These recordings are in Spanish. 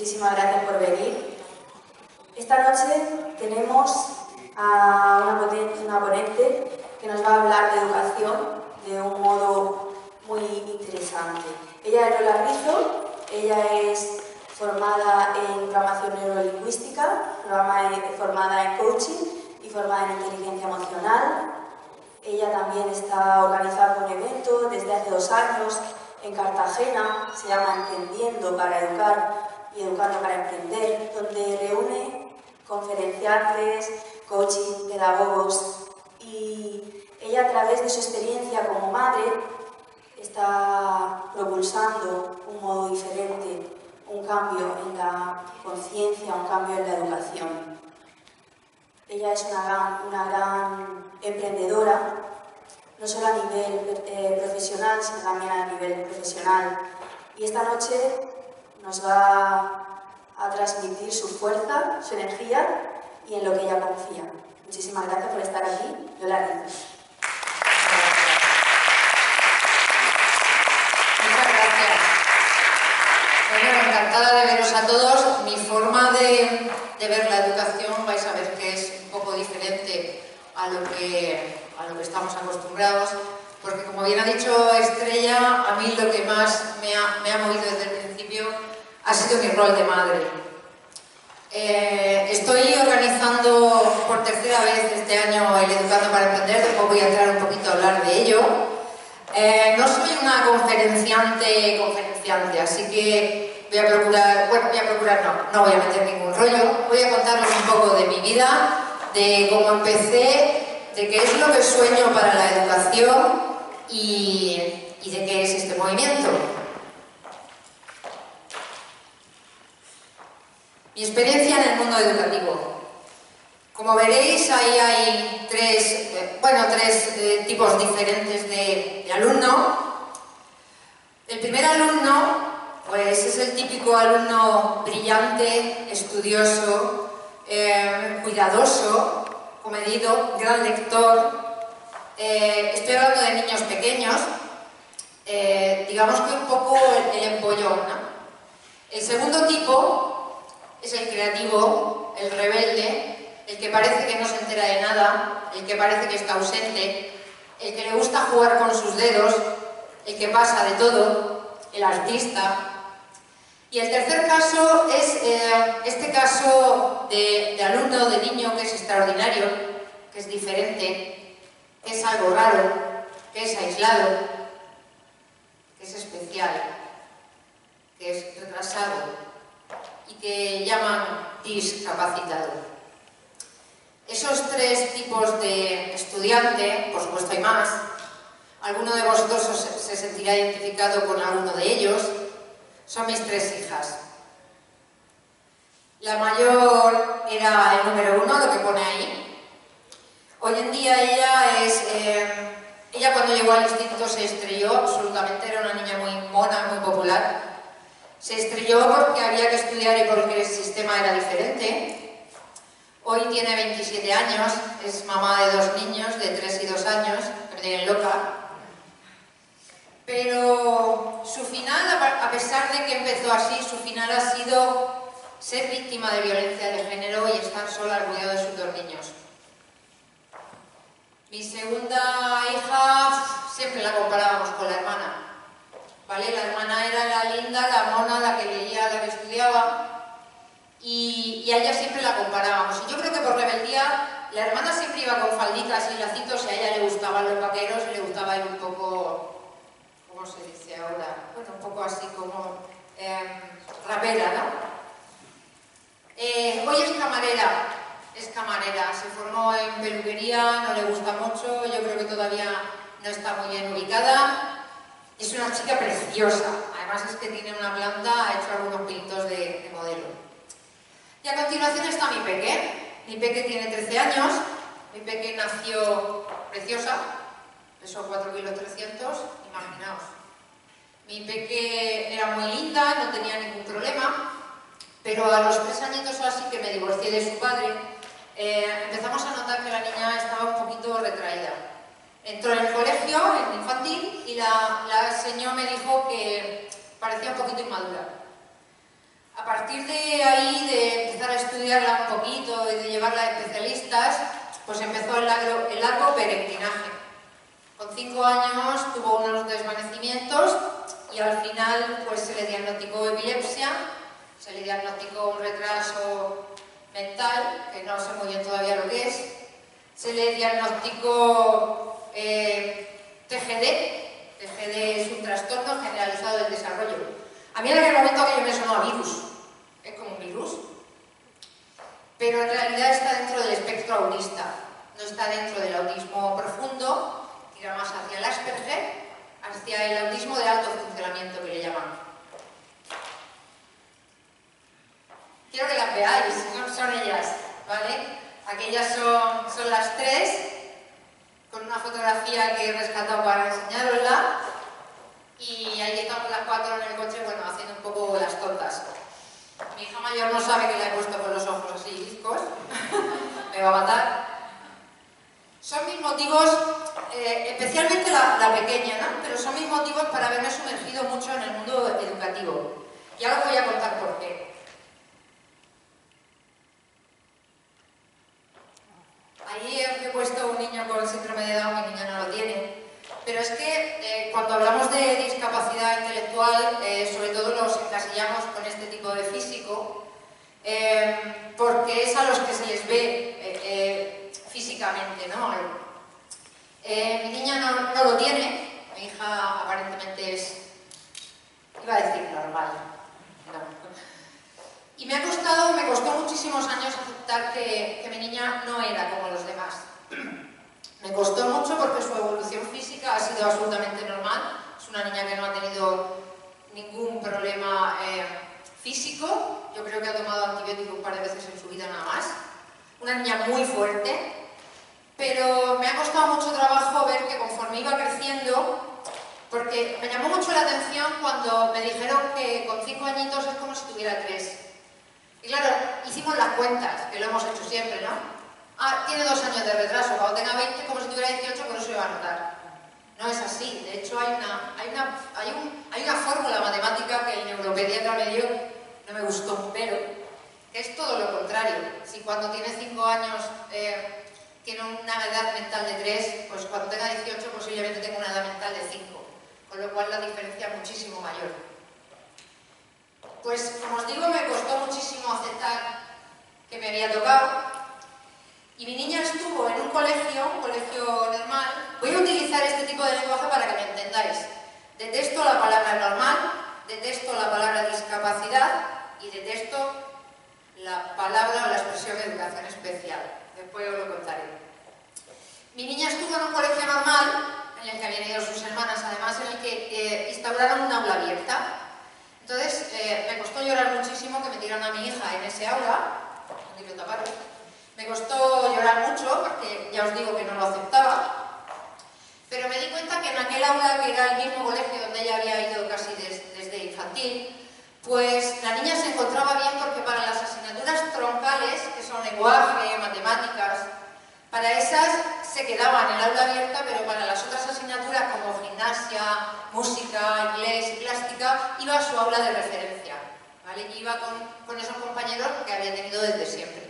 Muchísimas gracias por venir. Esta noche tenemos a una ponente que nos va a hablar de educación de un modo muy interesante. Ella es Lola Rizo, ella es formada en programación neurolingüística, formada en coaching y formada en inteligencia emocional. Ella también está organizando un evento desde hace 2 años en Cartagena, se llama Emprendiendo para Educar y Educando para Emprender, donde reúne conferenciantes, coaching, pedagogos, y ella a través de su experiencia como madre está propulsando un modo diferente, un cambio en la conciencia, un cambio en la educación. Ella es una gran emprendedora, no solo a nivel profesional, sino también a nivel profesional. Y esta noche nos va a transmitir su fuerza, su energía y en lo que ella confía. Muchísimas gracias por estar aquí. Lola Rizo. Muchas gracias. Bueno, encantada de veros a todos. Mi forma de ver la educación vais a ver que es un poco diferente a lo que estamos acostumbrados, porque como bien ha dicho Estrella, a mí lo que más me ha movido desde el principio ha sido mi rol de madre. Estoy organizando por 3ª vez este año el Educando para Emprender, después voy a entrar un poquito a hablar de ello. No soy una conferenciante, así que voy a procurar, no voy a meter ningún rollo, voy a contarles un poco de mi vida, de cómo empecé, de qué es lo que sueño para la educación y de qué es este movimiento. Mi experiencia en el mundo educativo. Como veréis, ahí hay tres tipos diferentes de alumno. El primer alumno, pues es el típico alumno brillante, estudioso, cuidadoso, comedido, gran lector. Estoy hablando de niños pequeños, digamos que un poco el empollón, ¿no? El segundo tipo es el creativo, el rebelde, el que parece que no se entera de nada, el que parece que está ausente, el que le gusta jugar con sus dedos, el que pasa de todo, el artista. Y el tercer caso es este caso de alumno, de niño, que es extraordinario, que es diferente, que es algo raro, que es aislado, que es especial, que es retrasado y que llaman discapacitado. Esos 3 tipos de estudiante, por supuesto hay más, alguno de vosotros se sentirá identificado con alguno de ellos, son mis 3 hijas. La mayor era el número 1, lo que pone ahí. Hoy en día ella cuando llegó al instituto se estrelló, absolutamente, era una niña muy mona, muy popular. Se estrelló porque había que estudiar y porque el sistema era diferente. Hoy tiene 27 años, es mamá de 2 niños, de 3 y 2 años, que me tienen loca. Pero su final, a pesar de que empezó así, su final ha sido ser víctima de violencia de género y estar sola al cuidado de sus 2 niños. Mi segunda hija siempre la comparábamos con la hermana. ¿Vale? La hermana era la linda, la mona, la que leía, la que estudiaba, y a ella siempre la comparábamos. Y yo creo que por rebeldía, la hermana siempre iba con falditas y lacitos, y a ella le gustaban los vaqueros y le gustaba ir un poco, ¿cómo se dice ahora? Bueno, un poco así como rapera, ¿no? Hoy es camarera, se formó en peluquería, no le gusta mucho, yo creo que todavía no está muy bien ubicada. Es una chica preciosa, además es que tiene una planta, ha hecho algunos pintos de modelo. Y a continuación está mi peque. Mi peque tiene 13 años, mi peque nació preciosa, pesó 4,3 kilos, imaginaos. Mi peque era muy linda, no tenía ningún problema, pero a los 3 añitos o así que me divorcié de su padre, empezamos a notar que la niña estaba un poquito retraída. Entró en el colegio, en infantil, y la señora me dijo que parecía un poquito inmadura. A partir de ahí, de empezar a estudiarla un poquito y de llevarla a especialistas, pues empezó el largo peregrinaje. Con 5 años tuvo unos desvanecimientos y al final pues se le diagnosticó epilepsia, se le diagnosticó un retraso mental, que no sé muy bien todavía lo que es, se le diagnosticó TGD. TGD es un trastorno generalizado del desarrollo. A mí en aquel momento aquello me sonó a virus, es como un virus, pero en realidad está dentro del espectro autista, no está dentro del autismo profundo, tira más hacia el Asperger, hacia el autismo de alto funcionamiento que le llaman. Quiero que las veáis, son ellas, ¿vale? Aquellas son las 3, con una fotografía que he rescatado para enseñarosla, y ahí estamos las 4 en el coche, bueno, haciendo un poco las tontas. Mi hija mayor no sabe que la he puesto con los ojos así viscos, me va a matar. Son mis motivos, especialmente la pequeña, ¿no? Pero son mis motivos para haberme sumergido mucho en el mundo educativo. Y ahora os voy a contar por qué. Ahí he puesto un niño con síndrome de Down, mi niña no lo tiene. Pero es que cuando hablamos de discapacidad intelectual, sobre todo los encasillamos con este tipo de físico, porque es a los que se les ve físicamente, ¿no? Mi niña no lo tiene, mi hija aparentemente es, iba a decir normal, no. Y me costó muchísimos años aceptar que mi niña no era como los demás. Me costó mucho porque su evolución física ha sido absolutamente normal. Es una niña que no ha tenido ningún problema físico. Yo creo que ha tomado antibióticos un par de veces en su vida nada más. Una niña muy fuerte. Pero me ha costado mucho trabajo ver que conforme iba creciendo, porque me llamó mucho la atención cuando me dijeron que con 5 añitos es como si tuviera 3. Y claro, hicimos las cuentas, que lo hemos hecho siempre, ¿no? Ah, tiene 2 años de retraso, cuando tenga 20 como si tuviera 18, pero no se va a notar. No es así, de hecho hay una fórmula matemática que el neuropediatra me dio, no me gustó, pero que es todo lo contrario. Si cuando tiene 5 años tiene una edad mental de 3, pues cuando tenga 18 posiblemente tenga una edad mental de 5, con lo cual la diferencia es muchísimo mayor. Pues como os digo, me costó muchísimo aceptar que me había tocado. Y mi niña estuvo en un colegio normal. Voy a utilizar este tipo de lenguaje para que me entendáis. Detesto la palabra normal, detesto la palabra discapacidad y detesto la palabra o la expresión educación especial. Después os lo contaré. Mi niña estuvo en un colegio normal, en el que habían ido sus hermanas, además en el que instauraron un aula abierta. Entonces, me costó llorar muchísimo que metieran a mi hija en ese aula. No quiero taparlo. Me costó llorar mucho porque ya os digo que no lo aceptaba, pero me di cuenta que en aquel aula, que era el mismo colegio donde ella había ido casi desde infantil, pues la niña se encontraba bien porque para las asignaturas troncales, que son lenguaje, matemáticas, para esas se quedaba en el aula abierta, pero para las otras asignaturas como gimnasia, música, inglés y plástica, iba a su aula de referencia, ¿vale? Y iba con esos compañeros que había tenido desde siempre.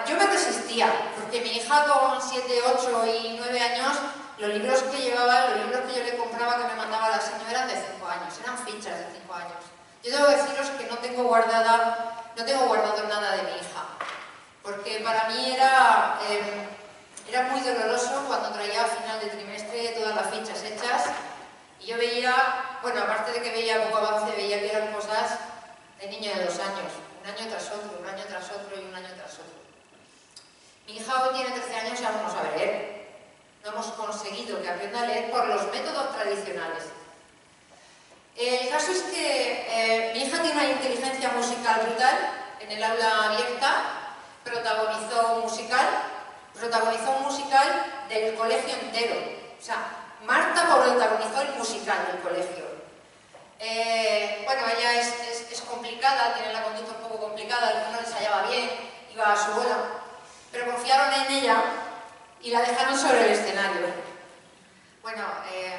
Yo me resistía, porque mi hija con 7, 8 y 9 años, los libros que llevaba, los libros que yo le compraba, que me mandaba la señora, eran de 5 años, eran fichas de 5 años. Yo debo deciros que no tengo guardado nada de mi hija, porque para mí era muy doloroso cuando traía a final de trimestre todas las fichas hechas, y yo veía, bueno, aparte de que veía poco avance, veía que eran cosas de niño de 2 años. Un año tras otro, un año tras otro y un año tras otro. Mi hija hoy tiene 13 años y aún no sabe leer. No hemos conseguido que aprenda a leer por los métodos tradicionales. El caso es que mi hija tiene una inteligencia musical brutal. En el aula abierta protagonizó un musical del colegio entero. O sea, Marta protagonizó el musical del colegio. Bueno, ella es complicada, tiene la conducta un poco complicada, no ensayaba bien, iba a su bola, pero confiaron en ella y la dejaron sobre el escenario. Bueno,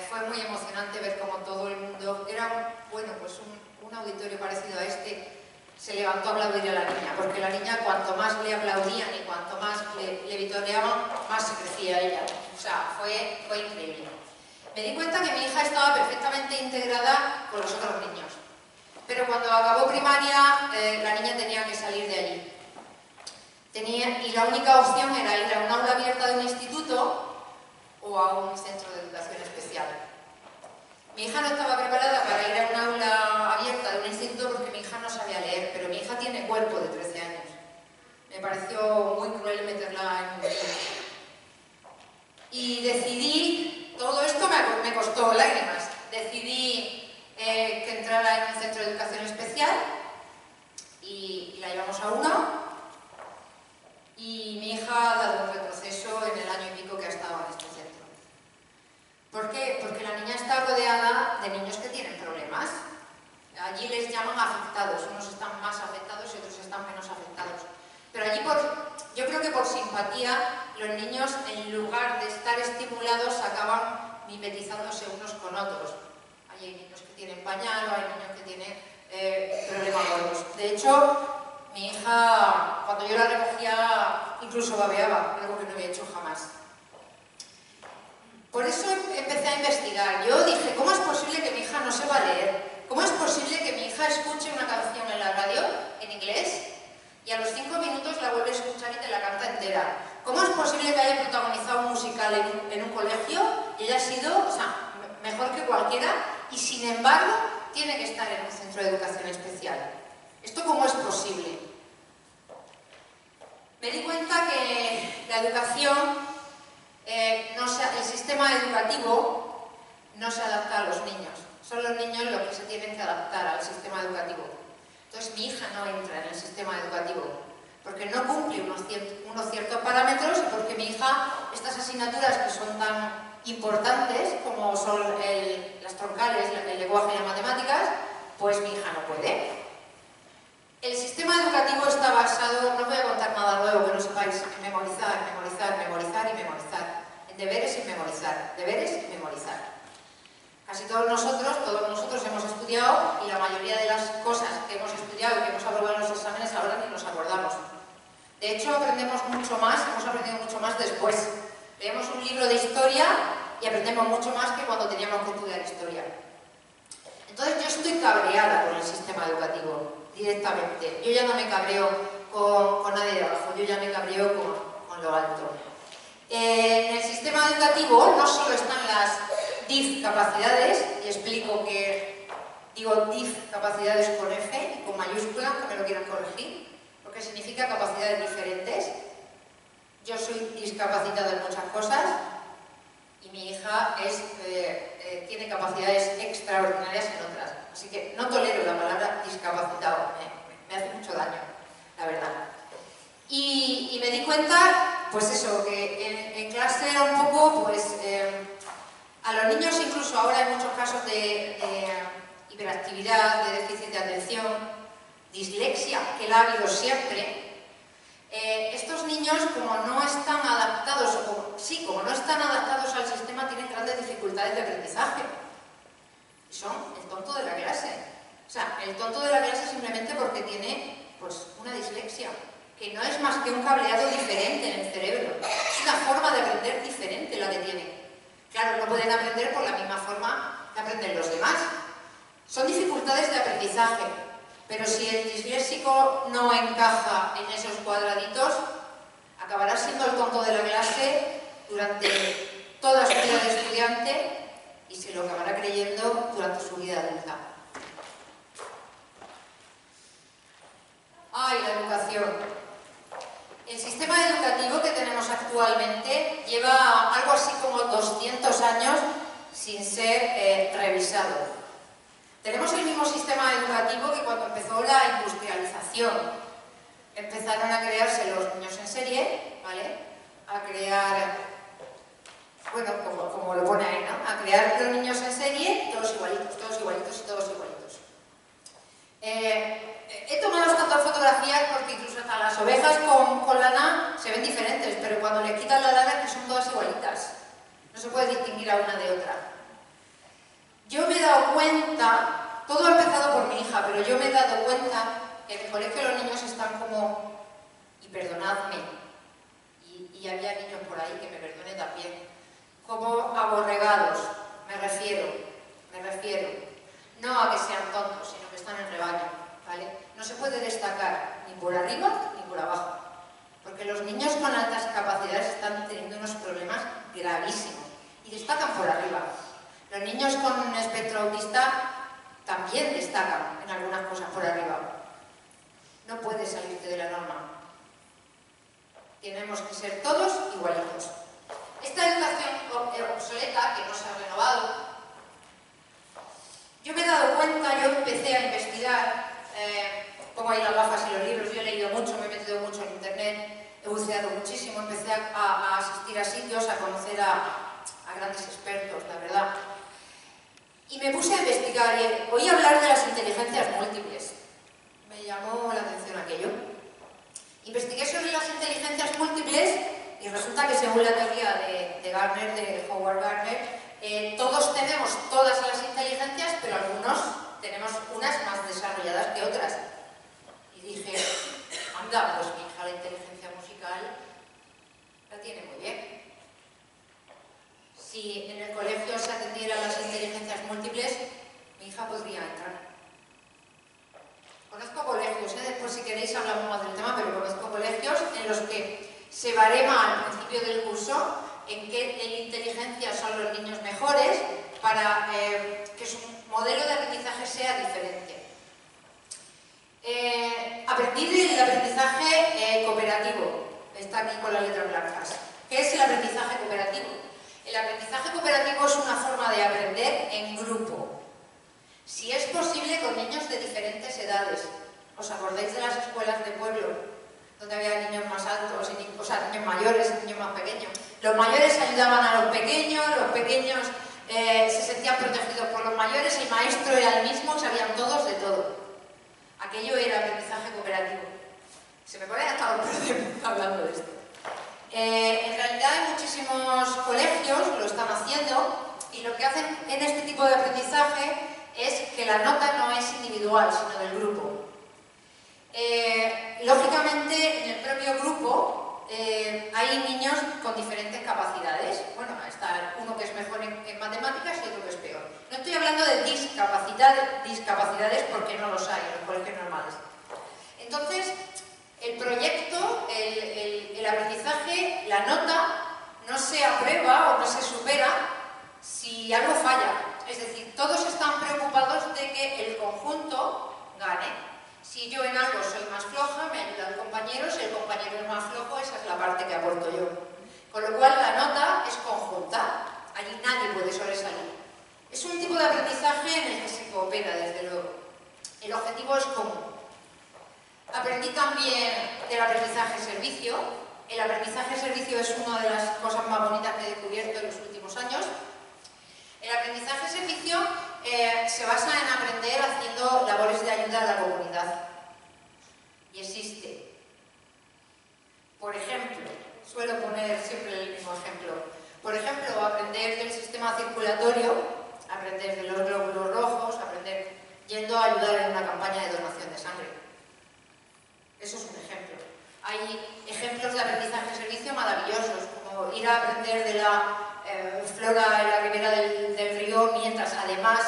fue muy emocionante ver cómo todo el mundo, era pues un un auditorio parecido a este, se levantó a aplaudir a la niña, porque la niña cuanto más le aplaudían y cuanto más le vitoreaban, más se crecía ella. O sea, fue increíble. Me di cuenta que mi hija estaba perfectamente integrada con los otros niños. Pero cuando acabó primaria, la niña tenía que salir de allí. Y la única opción era ir a un aula abierta de un instituto o a un centro de educación especial. Mi hija no estaba preparada para ir a un aula abierta de un instituto porque mi hija no sabía leer, pero mi hija tiene cuerpo de 13 años. Me pareció muy cruel meterla en un instituto. Y decidí, todo esto me costó lágrimas, decidí que entrara en un centro de educación especial y la llevamos a uno. Y mi hija ha dado un retroceso en el año y pico que ha estado en este centro. ¿Por qué? Porque la niña está rodeada de niños que tienen problemas. Allí les llaman afectados, unos están más afectados y otros están menos afectados. Pero allí, yo creo que por simpatía, los niños, en lugar de estar estimulados, acaban mimetizándose unos con otros. Hay niños que tienen pañal o hay niños que tienen problemas gordos. De hecho, mi hija, cuando yo la recogía, incluso babeaba, algo que no había hecho jamás. Por eso empecé a investigar. Yo dije, ¿cómo es posible que mi hija no sepa leer? ¿Cómo es posible que mi hija escuche una canción en la radio, en inglés, y a los 5 minutos la vuelve a escuchar y te la canta entera? ¿Cómo es posible que haya protagonizado un musical en un colegio y haya sido, o sea, mejor que cualquiera, y sin embargo tiene que estar en un centro de educación especial? ¿Esto cómo es posible? Me di cuenta que la educación, el sistema educativo no se adapta a los niños. Son los niños los que se tienen que adaptar al sistema educativo. Entonces mi hija no entra en el sistema educativo porque no cumple unos ciertos parámetros y porque mi hija, estas asignaturas que son tan importantes como son las troncales, el lenguaje y las matemáticas, pues mi hija no puede. El sistema educativo está basado, no voy a contar nada nuevo que no sepáis, en memorizar, memorizar, memorizar y memorizar. En deberes y memorizar, deberes y memorizar. Casi todos nosotros hemos estudiado y la mayoría de las cosas que hemos estudiado y que hemos aprobado en los exámenes ahora ni nos acordamos. De hecho, aprendemos mucho más, hemos aprendido mucho más después. Leemos un libro de historia y aprendemos mucho más que cuando teníamos que estudiar historia. Entonces yo estoy cabreada con el sistema educativo, directamente. Yo ya no me cabreo con nadie de abajo, yo ya me cabreo con lo alto. En el sistema educativo no solo están las discapacidades, y explico que digo discapacidades con F y con mayúscula, que me lo quieran corregir, porque significa capacidades diferentes. Yo soy discapacitada en muchas cosas y mi hija tiene capacidades extraordinarias en otras. Así que no tolero la palabra discapacitado, me hace mucho daño, la verdad. Y me di cuenta, pues eso, que en clase era un poco, pues, a los niños incluso ahora hay muchos casos de hiperactividad, de déficit de atención, dislexia, que la ha habido siempre. Estos niños, como no están adaptados, como no están adaptados al sistema, tienen grandes dificultades de aprendizaje. Y son el tonto de la clase. O sea, el tonto de la clase simplemente porque tiene, pues, una dislexia, que no es más que un cableado diferente en el cerebro. Es una forma de aprender diferente la que tienen. Claro, no pueden aprender por la misma forma que aprenden los demás. Son dificultades de aprendizaje. Pero si el disléxico no encaja en esos cuadraditos, acabará siendo el tonto de la clase durante toda su vida de estudiante y se lo acabará creyendo durante su vida adulta. ¡Ay, la educación! El sistema educativo que tenemos actualmente lleva algo así como 200 años sin ser revisado. Tenemos el mismo sistema educativo que cuando empezó la industrialización. Empezaron a crearse los niños en serie, ¿vale? A crear, bueno, como lo pone ahí, ¿no? A crear los niños en serie, todos igualitos, todos igualitos y todos igualitos. He tomado estas fotografías porque incluso hasta las ovejas con lana se ven diferentes, pero cuando le quitan la lana es que son todas igualitas. No se puede distinguir a una de otra. Yo me he dado cuenta todo ha empezado por mi hija, pero yo me he dado cuenta que en el colegio los niños están como, y perdonadme, y había niños por ahí que me perdonen también, como aborregados, me refiero, no a que sean tontos, sino que están en rebaño, ¿vale? No se puede destacar ni por arriba ni por abajo, porque los niños con altas capacidades están teniendo unos problemas gravísimos y destacan por arriba. Los niños con espectro autista también destacan en algunas cosas por arriba. No puedes salirte de la norma. Tenemos que ser todos igualitos. Esta educación obsoleta, que no se ha renovado, yo me he dado cuenta, yo empecé a investigar, pongo ahí las gafas y los libros, yo he leído mucho, me he metido mucho en internet, he buceado muchísimo, empecé a asistir a sitios, a conocer a grandes expertos, la verdad. Y me puse a investigar y oí hablar de las inteligencias múltiples. Me llamó la atención aquello. Investigué sobre las inteligencias múltiples y resulta que según la teoría de Gardner, de Howard Gardner, todos tenemos todas las inteligencias, pero algunos tenemos unas más desarrolladas que otras. Y dije, anda, pues mi hija la inteligencia musical la tiene muy bien. Si en el colegio se atendieran las inteligencias múltiples, mi hija podría entrar. Conozco colegios, después si queréis hablamos más del tema, pero conozco colegios en los que se barema al principio del curso en qué inteligencia son los niños mejores para que su modelo de aprendizaje sea diferente. Aprendí del aprendizaje cooperativo, está aquí con las letras blancas. ¿Qué es el aprendizaje cooperativo? El aprendizaje cooperativo es una forma de aprender en grupo. Si es posible, con niños de diferentes edades. ¿Os acordáis de las escuelas de pueblo? Donde había niños más altos, o sea, niños mayores y niños más pequeños. Los mayores ayudaban a los pequeños se sentían protegidos por los mayores, el maestro era el mismo, sabían todos de todo. Aquello era aprendizaje cooperativo. Se me pone hasta los pelos de punta hablando de esto. En realidad hay muchísimos colegios lo están haciendo y lo que hacen en este tipo de aprendizaje es que la nota no es individual, sino del grupo. Lógicamente, en el propio grupo hay niños con diferentes capacidades. Bueno, está uno que es mejor en matemáticas y otro que es peor. No estoy hablando de discapacidades porque no los hay en los colegios normales. Entonces, el proyecto, el aprendizaje, la nota, no se aprueba o no se supera si algo falla. Es decir, todos están preocupados de que el conjunto gane. Si yo en algo soy más floja, me ayuda el compañero, si el compañero es más flojo, esa es la parte que aporto yo. Con lo cual la nota es conjunta, allí nadie puede sobresalir. Es un tipo de aprendizaje en el que se coopera, desde luego. El objetivo es común. Aprendí también del aprendizaje-servicio. El aprendizaje-servicio es una de las cosas más bonitas que he descubierto en los últimos años. El aprendizaje-servicio se basa en aprender haciendo labores de ayuda a la comunidad. Y existe. Por ejemplo, suelo poner siempre el mismo ejemplo. Por ejemplo, aprender del sistema circulatorio, aprender de los glóbulos rojos, aprender yendo a ayudar en una campaña de donación de sangre. Eso es un ejemplo. Hay ejemplos de aprendizaje-servicio maravillosos, como ir a aprender de la flora en la ribera del río mientras además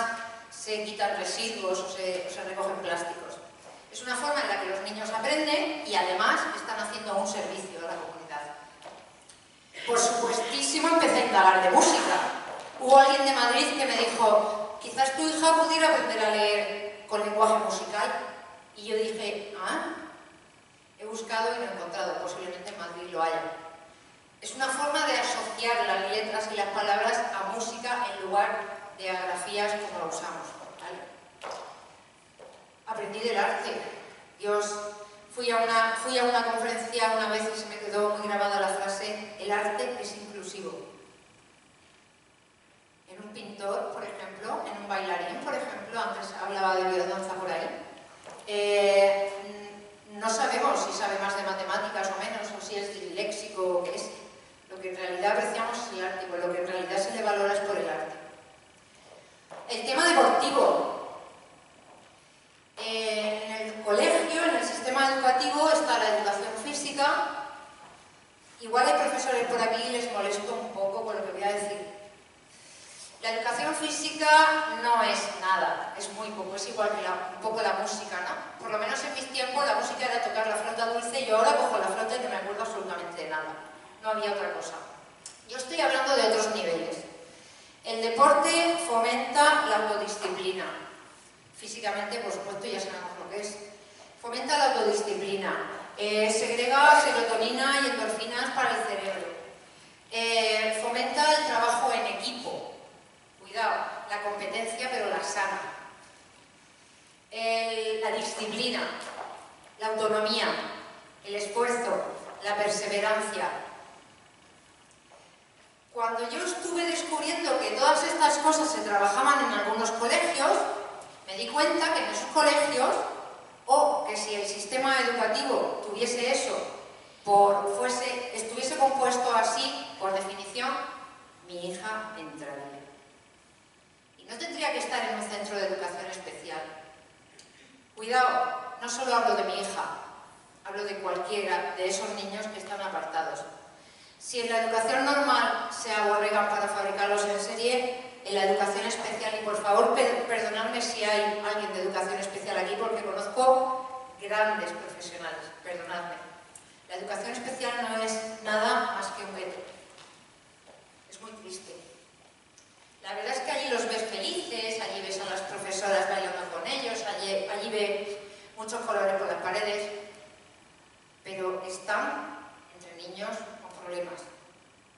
se quitan residuos o se recogen plásticos. Es una forma en la que los niños aprenden y además están haciendo un servicio a la comunidad. Por supuestísimo empecé a indagar de música. Hubo alguien de Madrid que me dijo, quizás tu hija pudiera aprender a leer con lenguaje musical. Y yo dije, he buscado y no he encontrado, posiblemente en Madrid lo haya. Es una forma de asociar las letras y las palabras a música en lugar de a grafías como lo usamos, ¿vale? Aprendí del arte. Fui a una conferencia una vez y se me quedó muy grabada la frase, el arte es inclusivo. En un pintor, por ejemplo, en un bailarín, por ejemplo, antes hablaba de biodanza por ahí, no sabemos si sabe más de matemáticas o menos, o si es disléxico o qué es. Lo que en realidad apreciamos es el arte, y lo que en realidad se le valora es por el arte. El tema deportivo. educativo está la educación física. Igual hay profesores por aquí y les molesto un poco con lo que voy a decir. La educación física no es nada, es muy poco, es igual que un poco la música, ¿no? Por lo menos en mis tiempos la música era tocar la flauta dulce y yo ahora cojo la flauta y no me acuerdo absolutamente de nada. No había otra cosa. Yo estoy hablando de otros niveles. El deporte fomenta la autodisciplina. Físicamente, por supuesto, ya sabemos lo que es. Fomenta la autodisciplina. Segrega serotonina y endorfinas para el cerebro. Fomenta el trabajo en equipo. Cuidado, la competencia, pero la sana. La disciplina, la autonomía, el esfuerzo, la perseverancia. Cuando yo estuve descubriendo que todas estas cosas se trabajaban en algunos colegios, me di cuenta que en esos colegios, o que si el sistema educativo tuviese eso, estuviese compuesto así, por definición, mi hija entraría. Y no tendría que estar en un centro de educación especial. Cuidado, no solo hablo de mi hija, hablo de cualquiera de esos niños que están apartados. Si en la educación normal se aborregan para fabricarlos en serie, en la educación especial, y por favor perdonadme si hay alguien de educación especial aquí porque conozco grandes profesionales, perdonadme. La educación especial no es nada más que un gueto. Es muy triste. La verdad es que allí los ves felices, allí ves a las profesoras bailando con ellos, allí ves muchos colores por las paredes, pero están entre niños con problemas.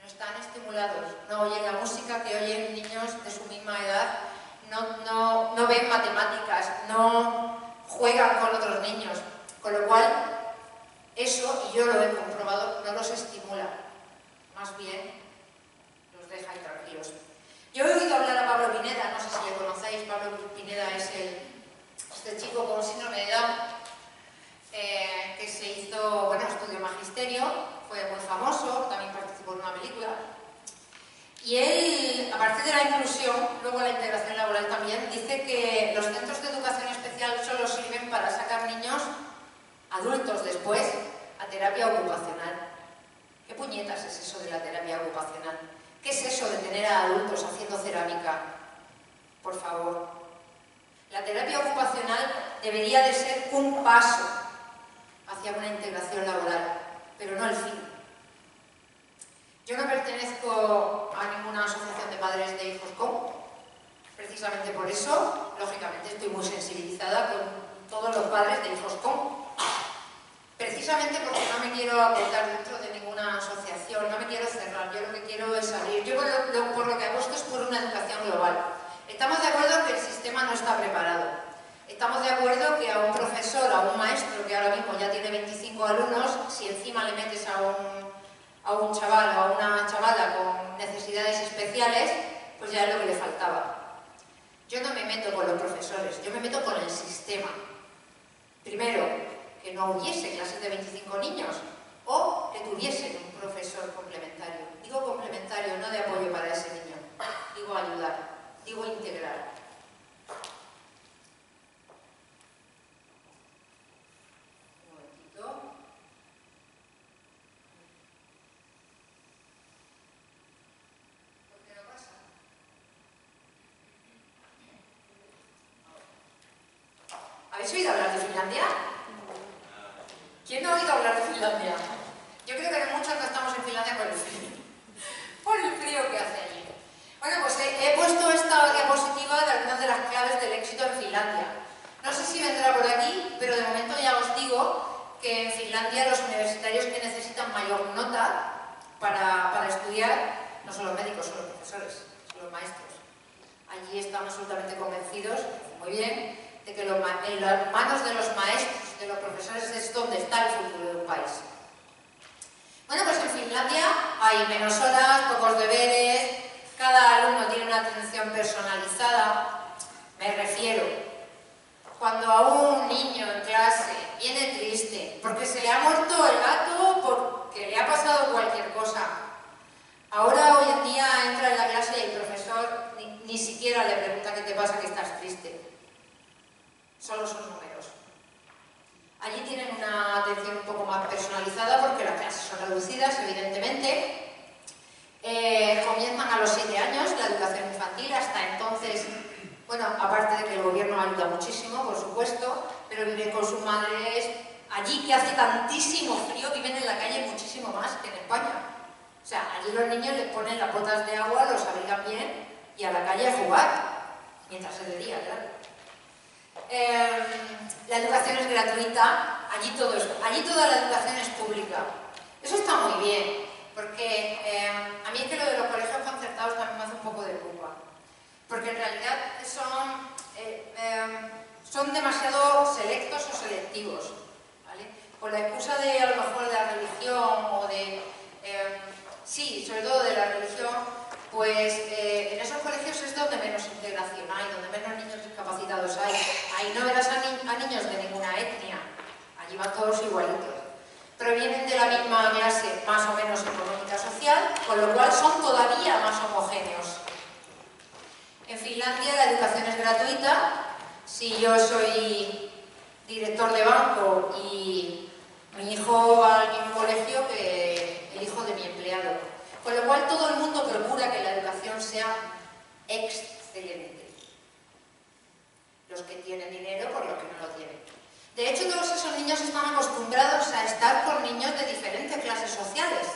No están estimulados, no oyen la música que oyen niños de su misma edad, no ven matemáticas, no juegan con otros niños, con lo cual eso, y yo lo he comprobado, no los estimula, más bien los deja intranquilos. Yo he oído hablar a Pablo Pineda, no sé si le conocéis. Pablo Pineda es este chico con síndrome de Down, que se hizo, bueno, estudió magisterio, fue muy famoso, también participó en una película. Y él, a partir de la inclusión, luego la integración laboral también, dice que los centros de educación especial solo sirven para sacar niños adultos después a terapia ocupacional. ¿Qué puñetas es eso de la terapia ocupacional? ¿Qué es eso de tener a adultos haciendo cerámica? Por favor. La terapia ocupacional debería de ser un paso hacia una integración laboral, pero no el fin. Yo no pertenezco a ninguna asociación de padres de hijos con. Precisamente por eso, lógicamente, estoy muy sensibilizada con todos los padres de hijos con. Precisamente porque no me quiero apuntar dentro de ninguna asociación, no me quiero cerrar, yo lo que quiero es salir. Yo por lo que apuesto es por una educación global. Estamos de acuerdo que el sistema no está preparado. Estamos de acuerdo que a un profesor, a un maestro que ahora mismo ya tiene 25 alumnos, si encima le metes a un chaval o a una chavala con necesidades especiales, pues ya es lo que le faltaba. Yo no me meto con los profesores, yo me meto con el sistema. Primero, que no hubiese clases de 25 niños o que tuviesen un profesor complementario. Digo complementario, no de apoyo para ese niño. Digo ayudar, digo integrar. Un momentito. ¿Por qué no pasa? ¿Habéis oído hablar de Finlandia? ¿Quién no ha oído hablar de Finlandia? Yo creo que muchos no estamos en Finlandia por el frío. Por el frío que hace allí. Bueno, pues he puesto esta diapositiva de algunas de las claves del éxito en Finlandia. No sé si vendrá por aquí, pero de momento ya os digo que en Finlandia los universitarios que necesitan mayor nota para estudiar no son los médicos, son los profesores, son los maestros. Allí están absolutamente convencidos, muy bien, de que en las manos de los maestros, de los profesores, es donde está el futuro de un país. Bueno, pues en Finlandia hay menos horas, pocos deberes, cada alumno tiene una atención personalizada. Me refiero, cuando a un niño en clase viene triste porque se le ha muerto el gato, porque le ha pasado cualquier cosa, ahora hoy en día entra en la clase y el profesor ni siquiera le pregunta qué te pasa, que estás triste. Solo son números. Allí tienen una personalizada porque las clases son reducidas, evidentemente. Comienzan a los 7 años la educación infantil, hasta entonces, bueno, aparte de que el gobierno ayuda muchísimo, por supuesto, pero viven con sus madres allí, que hace tantísimo frío, viven en la calle muchísimo más que en España. O sea, allí los niños les ponen las botas de agua, los abrigan bien y a la calle a jugar, mientras es de día, claro. La educación es gratuita, allí toda la educación es pública. Eso está muy bien, porque a mí es que lo de los colegios concertados también me hace un poco de culpa, porque en realidad son demasiado selectos o selectivos, ¿vale? Con la excusa de a lo mejor de la religión o de... sí, sobre todo de la religión, pues en esos colegios es donde menos integración hay, donde menos niños discapacitados hay. Ahí no verás a niños de ninguna etnia, allí van todos igualitos. Provienen de la misma clase, más o menos económica social, con lo cual son todavía más homogéneos. En Finlandia la educación es gratuita. Si yo soy director de banco y mi hijo va al mismo colegio que el hijo de mi empleado, con lo cual todo el mundo procura que la educación sea excelente. Los que tienen dinero por los que no lo tienen. De hecho, todos esos niños están acostumbrados a estar con niños de diferentes clases sociales,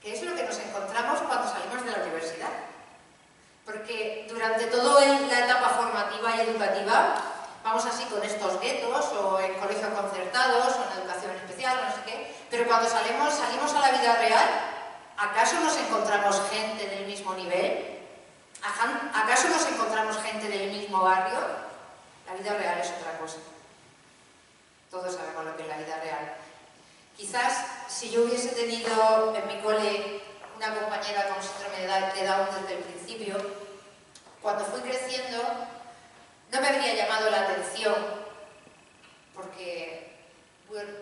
que es lo que nos encontramos cuando salimos de la universidad. Porque durante toda la etapa formativa y educativa vamos así con estos guetos o en colegios concertados o en educación especial, no sé qué, pero cuando salimos a la vida real, ¿acaso nos encontramos gente del mismo nivel? ¿Acaso nos encontramos gente del mismo barrio? La vida real es otra cosa. Todos sabemos lo que es la vida real. Quizás si yo hubiese tenido en mi cole una compañera con síndrome de Down desde el principio, cuando fui creciendo no me habría llamado la atención, porque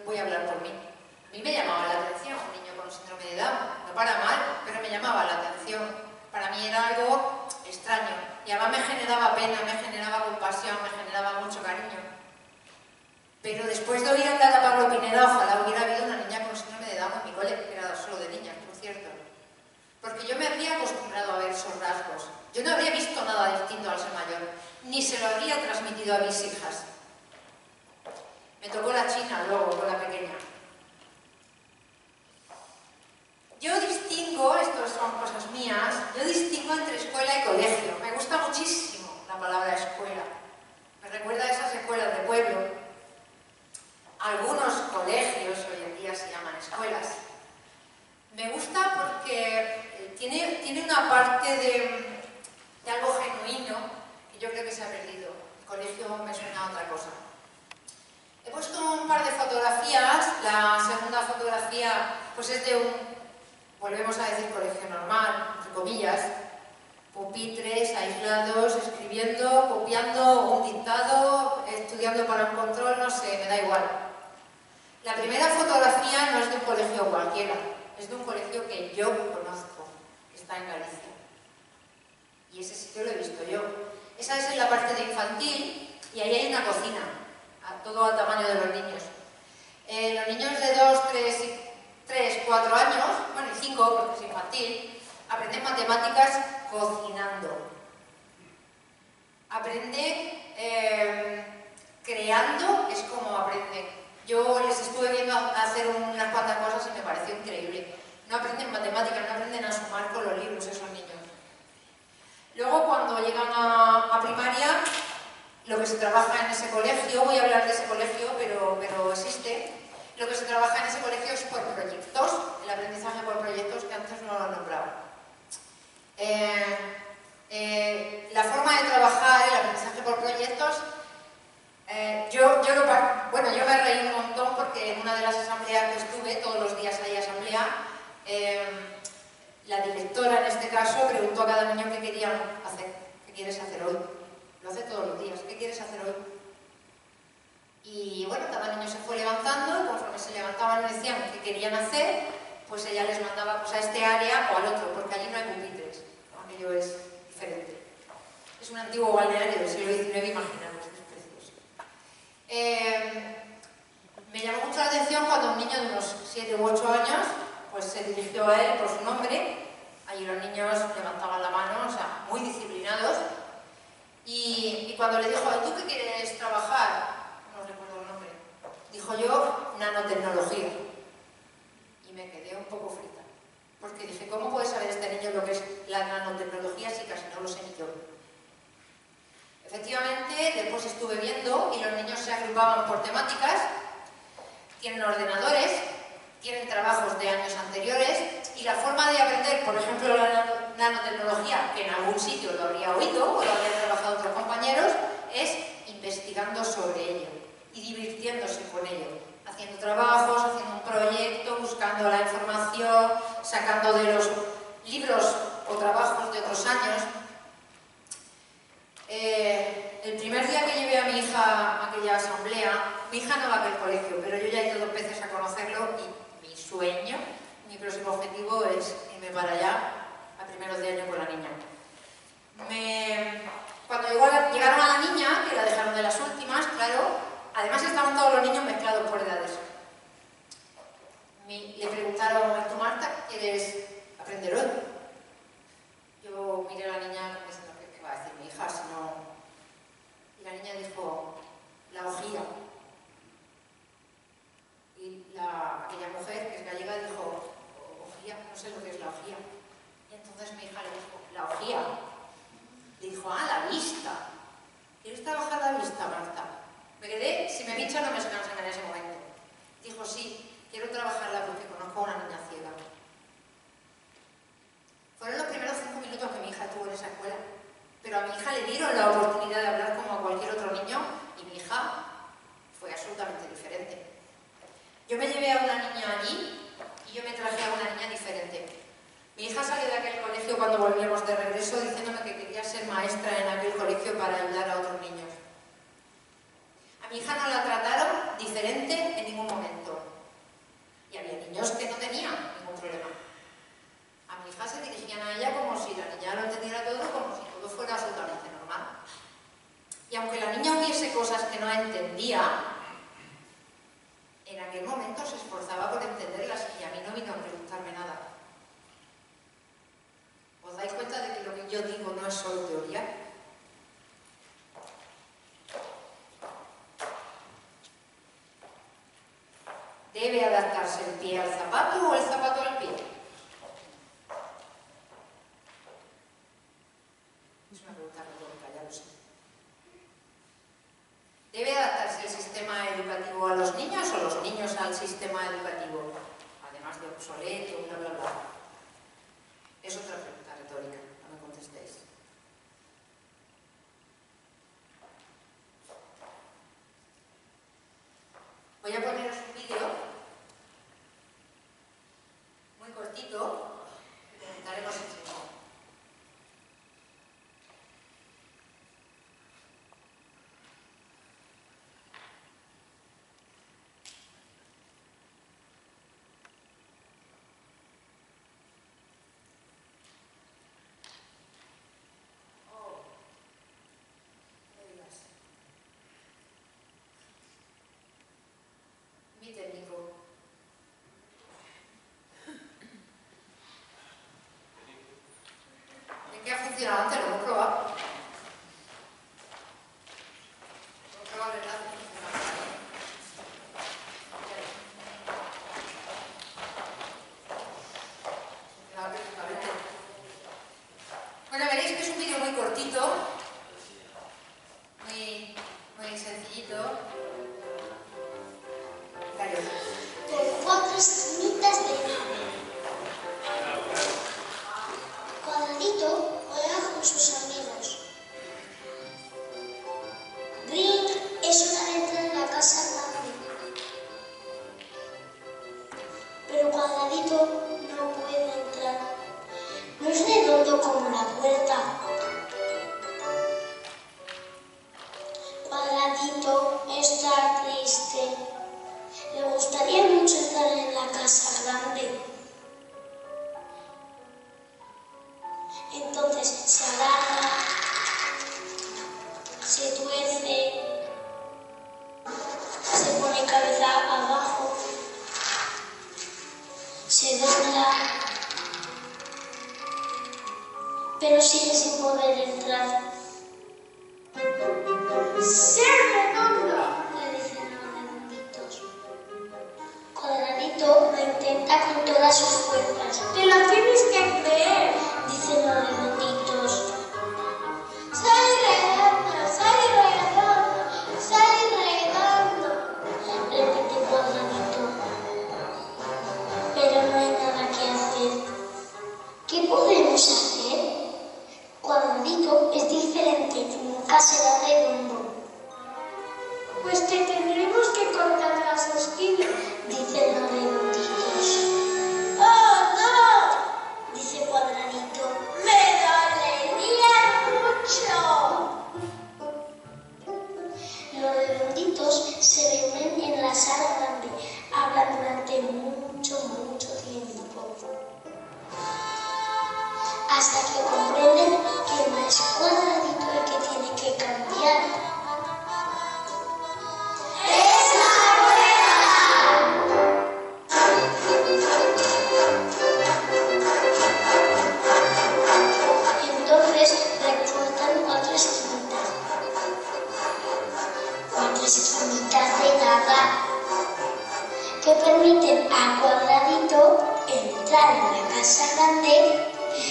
voy a hablar por mí. A mí me llamaba la atención un niño con síndrome de Down, no para mal, pero me llamaba la atención. Para mí era algo extraño y además me generaba pena, me generaba compasión, me generaba mucho cariño. Pero después de oír hablar a Pablo Pineda, ojalá hubiera habido una niña con síndrome de Down en mi cole, que era solo de niñas, por cierto. Porque yo me habría acostumbrado a ver esos rasgos. Yo no habría visto nada distinto al ser mayor, ni se lo habría transmitido a mis hijas. Me tocó la china luego, con la pequeña. Yo distingo, esto son cosas mías, yo distingo entre escuela y colegio. Me gusta muchísimo la palabra escuela. Me recuerda a esas escuelas de pueblo. Algunos colegios hoy en día se llaman escuelas. Me gusta porque tiene una parte de algo genuino que yo creo que se ha perdido. El colegio me suena a otra cosa. He puesto un par de fotografías. La segunda fotografía pues es de volvemos a decir, colegio normal, entre comillas, pupitres aislados, escribiendo, copiando un dictado, estudiando para un control, no sé, me da igual. La primera fotografía no es de un colegio cualquiera, es de un colegio que yo conozco, que está en Galicia. Y ese sitio lo he visto yo. Esa es en la parte de infantil y ahí hay una cocina, todo al tamaño de los niños. Los niños de 2, 3, 4 años, bueno, y 5 porque es infantil, aprenden matemáticas cocinando. Aprenden creando, es como aprenden. Yo les estuve viendo hacer unas cuantas cosas y me pareció increíble. No aprenden matemáticas, no aprenden a sumar con los libros esos niños. Luego, cuando llegan a primaria, lo que se trabaja en ese colegio, voy a hablar de ese colegio, pero existe, lo que se trabaja en ese colegio es por proyectos, el aprendizaje por proyectos, que antes no lo nombraba. La forma de trabajar el aprendizaje por proyectos, yo me reí un montón porque en una de las asambleas que estuve, todos los días hay asamblea, la directora en este caso preguntó a cada niño qué querían hacer, qué quieres hacer hoy. Lo hace todos los días, ¿qué quieres hacer hoy? Y bueno, cada niño se fue levantando y conforme se levantaban y decían qué querían hacer, pues ella les mandaba pues, a este área o al otro, porque allí no hay pupitres, aquello es diferente. Es un antiguo balneario del siglo XIX, imaginaros, es precioso. Me llamó mucho la atención cuando un niño de unos 7 u 8 años pues se dirigió a él por su nombre. Allí los niños levantaban la mano, o sea, muy disciplinados. Y cuando le dijo, ¿tú qué quieres trabajar? No recuerdo el nombre. Dijo yo, nanotecnología. Y me quedé un poco frita. Porque dije, ¿cómo puede saber este niño lo que es la nanotecnología si casi no lo sé ni yo? Efectivamente, después estuve viendo y los niños se agrupaban por temáticas. Tienen ordenadores, tienen trabajos de años anteriores y la forma de aprender, por ejemplo, la nanotecnología, que en algún sitio lo habría oído o lo habrían trabajado otros compañeros, es investigando sobre ello y divirtiéndose con ello, haciendo trabajos, haciendo un proyecto, buscando la información, sacando de los libros o trabajos de otros años. El primer día que llevé a mi hija a aquella asamblea, mi hija no va a aquel colegio, pero yo ya he ido 2 veces a conocerlo y mi sueño, mi próximo objetivo es irme para allá a primeros de año con la niña. Cuando llegaron a la niña, que la dejaron de las últimas, claro, además estaban todos los niños mezclados por edades. Le preguntaron, ¿tú, Marta, quieres aprender hoy? Yo miré a la niña como diciendo, ¿qué va a decir mi hija? Si no... Y la niña dijo, la ojía. Y aquella mujer, que es gallega, dijo, ojía, no sé lo que es la ojía. Y entonces mi hija le dijo, la ojía. Le dijo, la vista. ¿Quieres trabajar la vista, Marta? Me quedé, si me pincha no me se cansan en ese momento. Dijo, sí, quiero trabajarla porque conozco a una niña ciega. Fueron los primeros 5 minutos que mi hija estuvo en esa escuela. Pero a mi hija le dieron la oportunidad de hablar como a cualquier otro niño y mi hija fue absolutamente diferente. Yo me llevé a una niña allí y yo me traje a una niña diferente. Mi hija salió de aquel colegio cuando volvíamos de regreso diciéndome que quería ser maestra en aquel colegio para ayudar a otros niños. A mi hija no la trataron diferente en ningún momento. Y había niños que no tenían ningún problema. A mi hija se dirigían a ella como si la niña lo entendiera todo, como si todo fuera absolutamente normal. Y aunque la niña hubiese cosas que no entendía, en aquel momento se esforzaba por entenderlas y a mí no vino a preguntarme nada. ¿Os dais cuenta de que lo que yo digo no es solo teoría? ¿Debe adaptarse el pie al zapato o el zapato al pie? Es una pregunta retórica, ya lo sé. ¿Debe adaptarse el sistema educativo a los niños o los niños al sistema educativo? Además de obsoleto, bla, bla, bla. Es otra pregunta retórica, no me contestéis. Voy a poneros un vídeo muy cortito y comentaremos el mismo. Mi técnico. ¿En qué ha funcionado antes? Lo hemos probado. Lo hemos probado, ¿verdad? Funcionaba perfectamente. Bueno, veréis que es un vídeo muy cortito, muy sencillito. Con 4 esquinitas de nave. Cuadradito juega con sus amigos. Green es una letra en la casa grande. Pero Cuadradito no puede entrar. No es redondo como la puerta. Cuadradito está triste. Le gustaría mucho estar en la casa grande. Entonces se alarga, se tuerce, se pone cabeza abajo. pero sigue sin poder entrar. ¡Ser redondo! Le dicen los redonditos. Cuadradito lo intenta con todas sus fuerzas. ¡Te lo tienes que creer! Dicen los redonditos. ¡Soy redondo! ¡Soy redondo! ¡Soy redondo! Repite Cuadradito. Pero no hay nada que hacer. ¿Qué podemos hacer? Cuadradito es diferente, nunca será redondo. Pues te tendremos que cortar las esquinas. Dicen los redonditos. ¡Oh, no! Dice Cuadradito. ¡Me dolería mucho! Los redonditos se reúnen en la sala grande, hablan durante mucho tiempo. Hasta que comprenden que no es Cuadradito el que tiene que cambiar. ¡Es la rueda! Entonces recortan cuatro esquinitas de nada, que permiten a Cuadradito entrar en la casa grande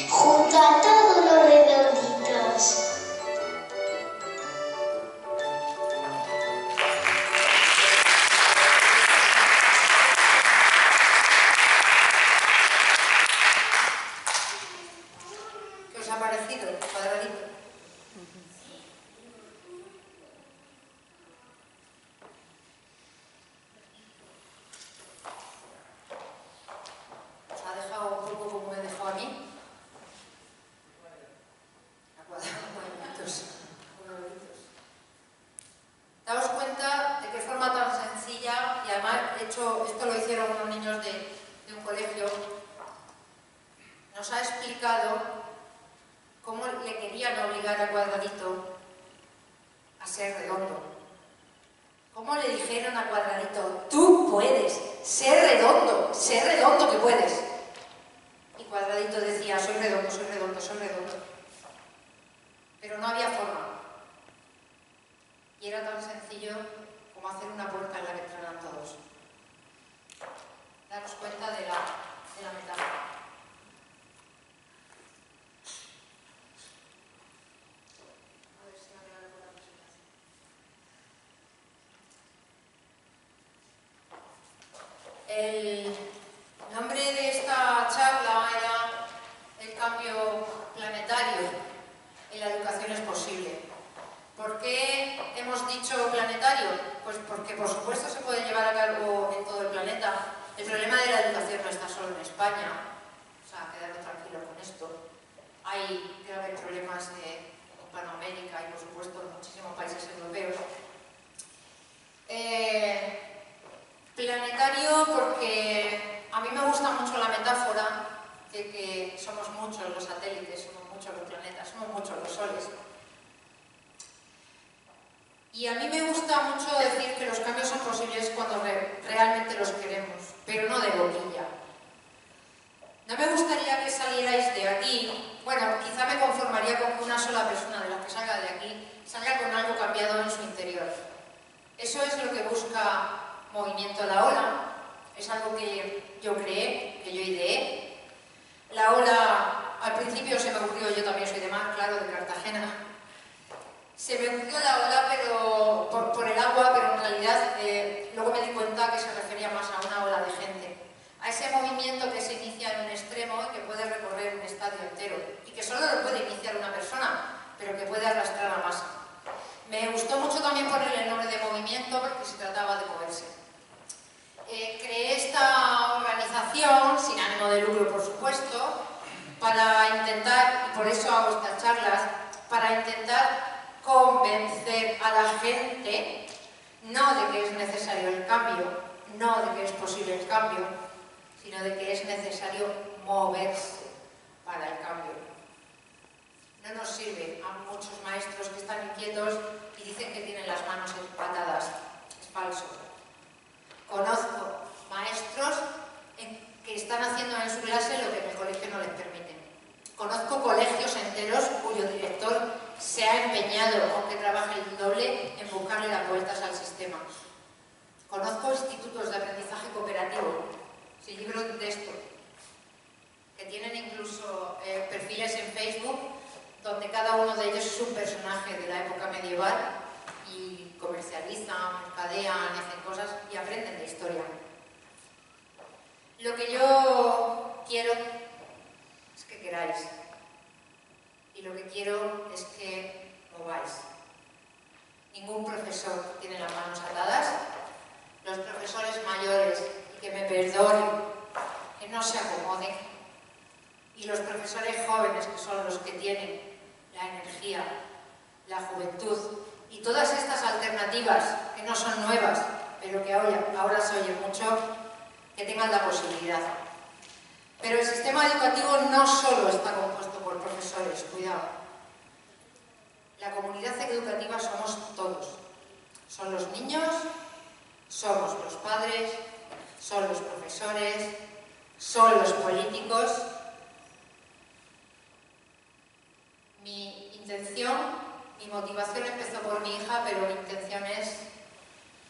junto a todos los redonditos. ¿Qué os ha parecido, Cuadradito? ¿Os ha dejado un poco como me dejó a mí? Cuadraditos. Daos cuenta de qué forma tan sencilla, y además esto lo hicieron unos niños de un colegio, nos ha explicado cómo le querían obligar a Cuadradito a ser redondo. Cómo le dijeron a Cuadradito, tú puedes, ser redondo que puedes. Y Cuadradito decía, soy redondo, soy redondo, soy redondo. Pero no había forma. Y era tan sencillo como hacer una puerta en la que entraran todos. Daros cuenta de la metáfora. A ver si me aclaro con la presentación. El nombre de esta charla era el cambio planetario en la educación es posible. ¿Por qué hemos dicho planetario? Pues porque por supuesto se puede llevar a cabo en todo el planeta. El problema de la educación no está solo en España, o sea, quedaros tranquilos con esto. Hay graves problemas en Hispanoamérica y por supuesto en muchísimos países europeos. Planetario porque a mí me gusta mucho la metáfora de que somos muchos los satélites, somos muchos los planetas, somos muchos los soles. Y a mí me gusta mucho decir que los cambios son posibles cuando realmente los queremos, pero no de boquilla. No me gustaría que salierais de aquí, bueno, quizá me conformaría con que una sola persona de las que salga de aquí salga con algo cambiado en su interior. Eso es lo que busca Movimiento La Ola, es algo que yo creé, que yo ideé. La ola, al principio se me ocurrió, yo también soy de mar, claro, de Cartagena. Se me ocurrió la ola pero por el agua, pero en realidad luego me di cuenta que se refería más a una ola de gente. A ese movimiento que se inicia en un extremo y que puede recorrer un estadio entero. Y que solo lo puede iniciar una persona, pero que puede arrastrar a masa. Me gustó mucho también ponerle el nombre de movimiento porque se trataba de moverse. Creé esta organización, sin ánimo de lucro por supuesto, para intentar, y por eso hago estas charlas, para intentar convencer a la gente no de que es necesario el cambio, no de que es posible el cambio, sino de que es necesario moverse para el cambio. No nos sirve a muchos maestros que están inquietos y dicen que tienen las manos empatadas. Es falso. Conozco maestros que están haciendo en su clase lo que en el colegio no les permiten. Conozco colegios enteros se ha empeñado, aunque trabaje el doble, en buscarle las vueltas al sistema. Conozco institutos de aprendizaje cooperativo, sin libros de texto, que tienen incluso perfiles en Facebook donde cada uno de ellos es un personaje de la época medieval y comercializan, mercadean, hacen cosas y aprenden de historia. Lo que yo quiero es que queráis y lo que quiero es que mováis. Ningún profesor tiene las manos atadas. Los profesores mayores, y que me perdonen, que no se acomoden, y los profesores jóvenes, que son los que tienen la energía, la juventud y todas estas alternativas que no son nuevas, pero que ahora se oye mucho, que tengan la posibilidad. Pero el sistema educativo no solo está compuesto por profesores, cuidado. La comunidad educativa somos todos. Son los niños, somos los padres, son los profesores, son los políticos. Mi intención, mi motivación empezó por mi hija, pero mi intención es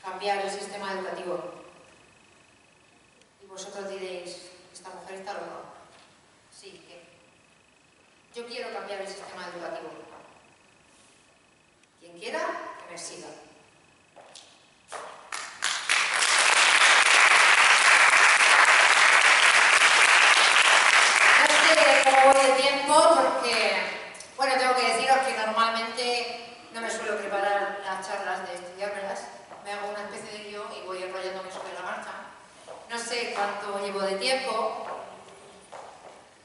cambiar el sistema educativo. Y vosotros diréis, ¿esta mujer está loca? Sí, ¿qué? Yo quiero cambiar el sistema educativo. Quien quiera, que me siga. No voy de tiempo porque, bueno, tengo que deciros que normalmente no me suelo preparar las charlas de estudiármelas. Me hago una especie de guión y voy enrollándome sobre la marcha. No sé cuánto llevo de tiempo.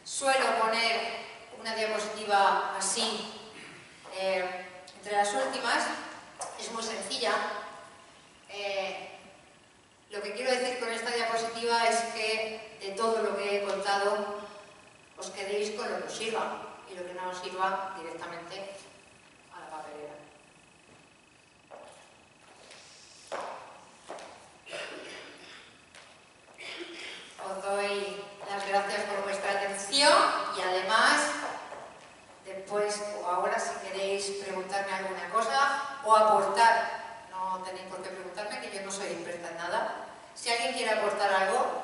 Suelo poner una diapositiva así entre las últimas. Es muy sencilla. Lo que quiero decir con esta diapositiva es que de todo lo que he contado os quedéis con lo que os sirva y lo que no os sirva directamente a la papelera. Os doy las gracias por vuestra atención y además después o ahora si queréis preguntarme alguna cosa o aportar, no tenéis por qué preguntarme que yo no soy experta en nada. Si alguien quiere aportar algo,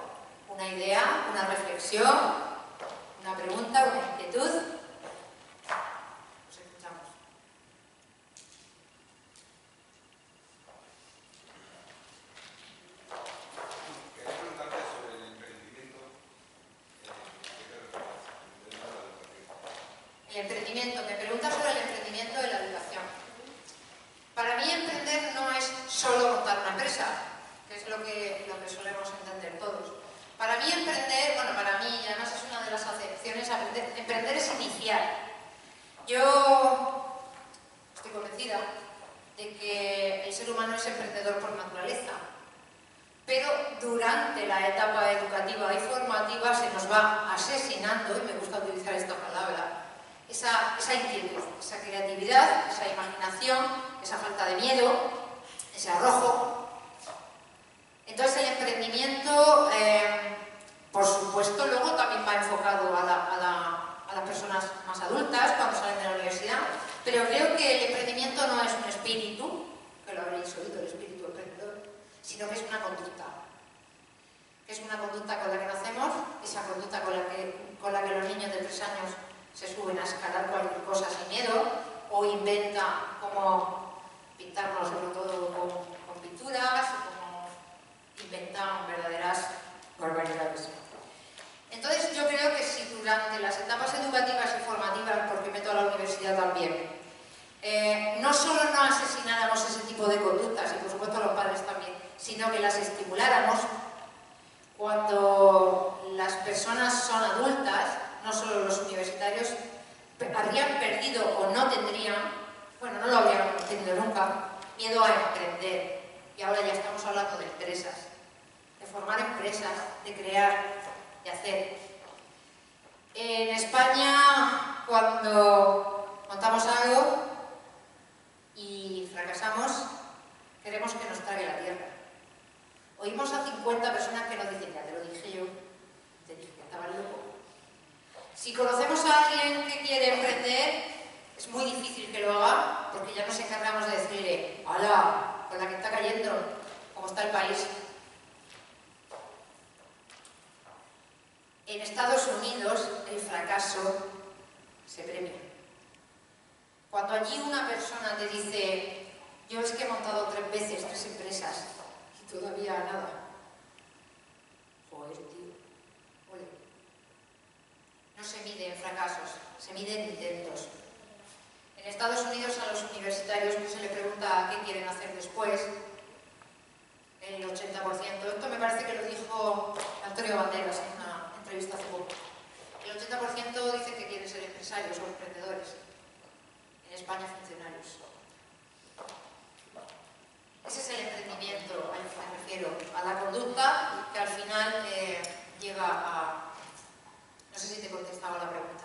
una idea, una reflexión, una pregunta, una inquietud, os escuchamos. Quería preguntarte sobre el emprendimiento. El emprendimiento, me pregunta sobre el emprendimiento de la educación. Para mí emprender no es solo montar una empresa, que es lo que solemos entender todos. Para mí emprender, bueno, para mí, y además es una de las acepciones, emprender es iniciar. Yo estoy convencida de que el ser humano es emprendedor por naturaleza, pero durante la etapa educativa y formativa se nos va asesinando, y me gusta utilizar esta palabra, esa inquietud, esa creatividad, esa imaginación, esa falta de miedo, ese arrojo. Entonces el emprendimiento, por supuesto, luego también va enfocado a las personas más adultas cuando salen de la universidad, pero creo que el emprendimiento no es un espíritu, que lo habréis oído, el espíritu emprendedor, sino que es una conducta. Es una conducta con la que nacemos, esa conducta con la que los niños de 3 años se suben a escalar cualquier cosa sin miedo, o inventan cómo pintarnos, sobre todo con pinturas, inventan verdaderas barbaridades. Entonces yo creo que si durante las etapas educativas y formativas, porque meto a la universidad también, no solo no asesináramos ese tipo de conductas, y por supuesto a los padres también, sino que las estimuláramos, cuando las personas son adultas, no solo los universitarios, habrían perdido o no tendrían, bueno, no lo habrían tenido nunca, miedo a emprender. Y ahora ya estamos hablando de empresas, de formar empresas, de crear, de hacer. En España, cuando montamos algo y fracasamos, queremos que nos trague la tierra. Oímos a 50 personas que nos dicen, ya te lo dije yo, te dije que estabas loco. Si conocemos a alguien que quiere emprender, es es muy difícil que lo haga porque ya nos encargamos de decirle, ¡hala! Con la que está cayendo, ¿cómo está el país? En Estados Unidos el fracaso se premia. Cuando allí una persona te dice, yo es que he montado 3 veces 3 empresas y todavía nada. Joder, tío. Ole. No se mide en fracasos, se mide en intentos. En Estados Unidos a los universitarios que se le pregunta qué quieren hacer después, el 80%, esto me parece que lo dijo Antonio Banderas en una entrevista hace poco, el 80% dice que quieren ser empresarios o emprendedores. En España, funcionarios. Ese es el emprendimiento al que me refiero, a la conducta que al final llega a... No sé si te he contestado la pregunta.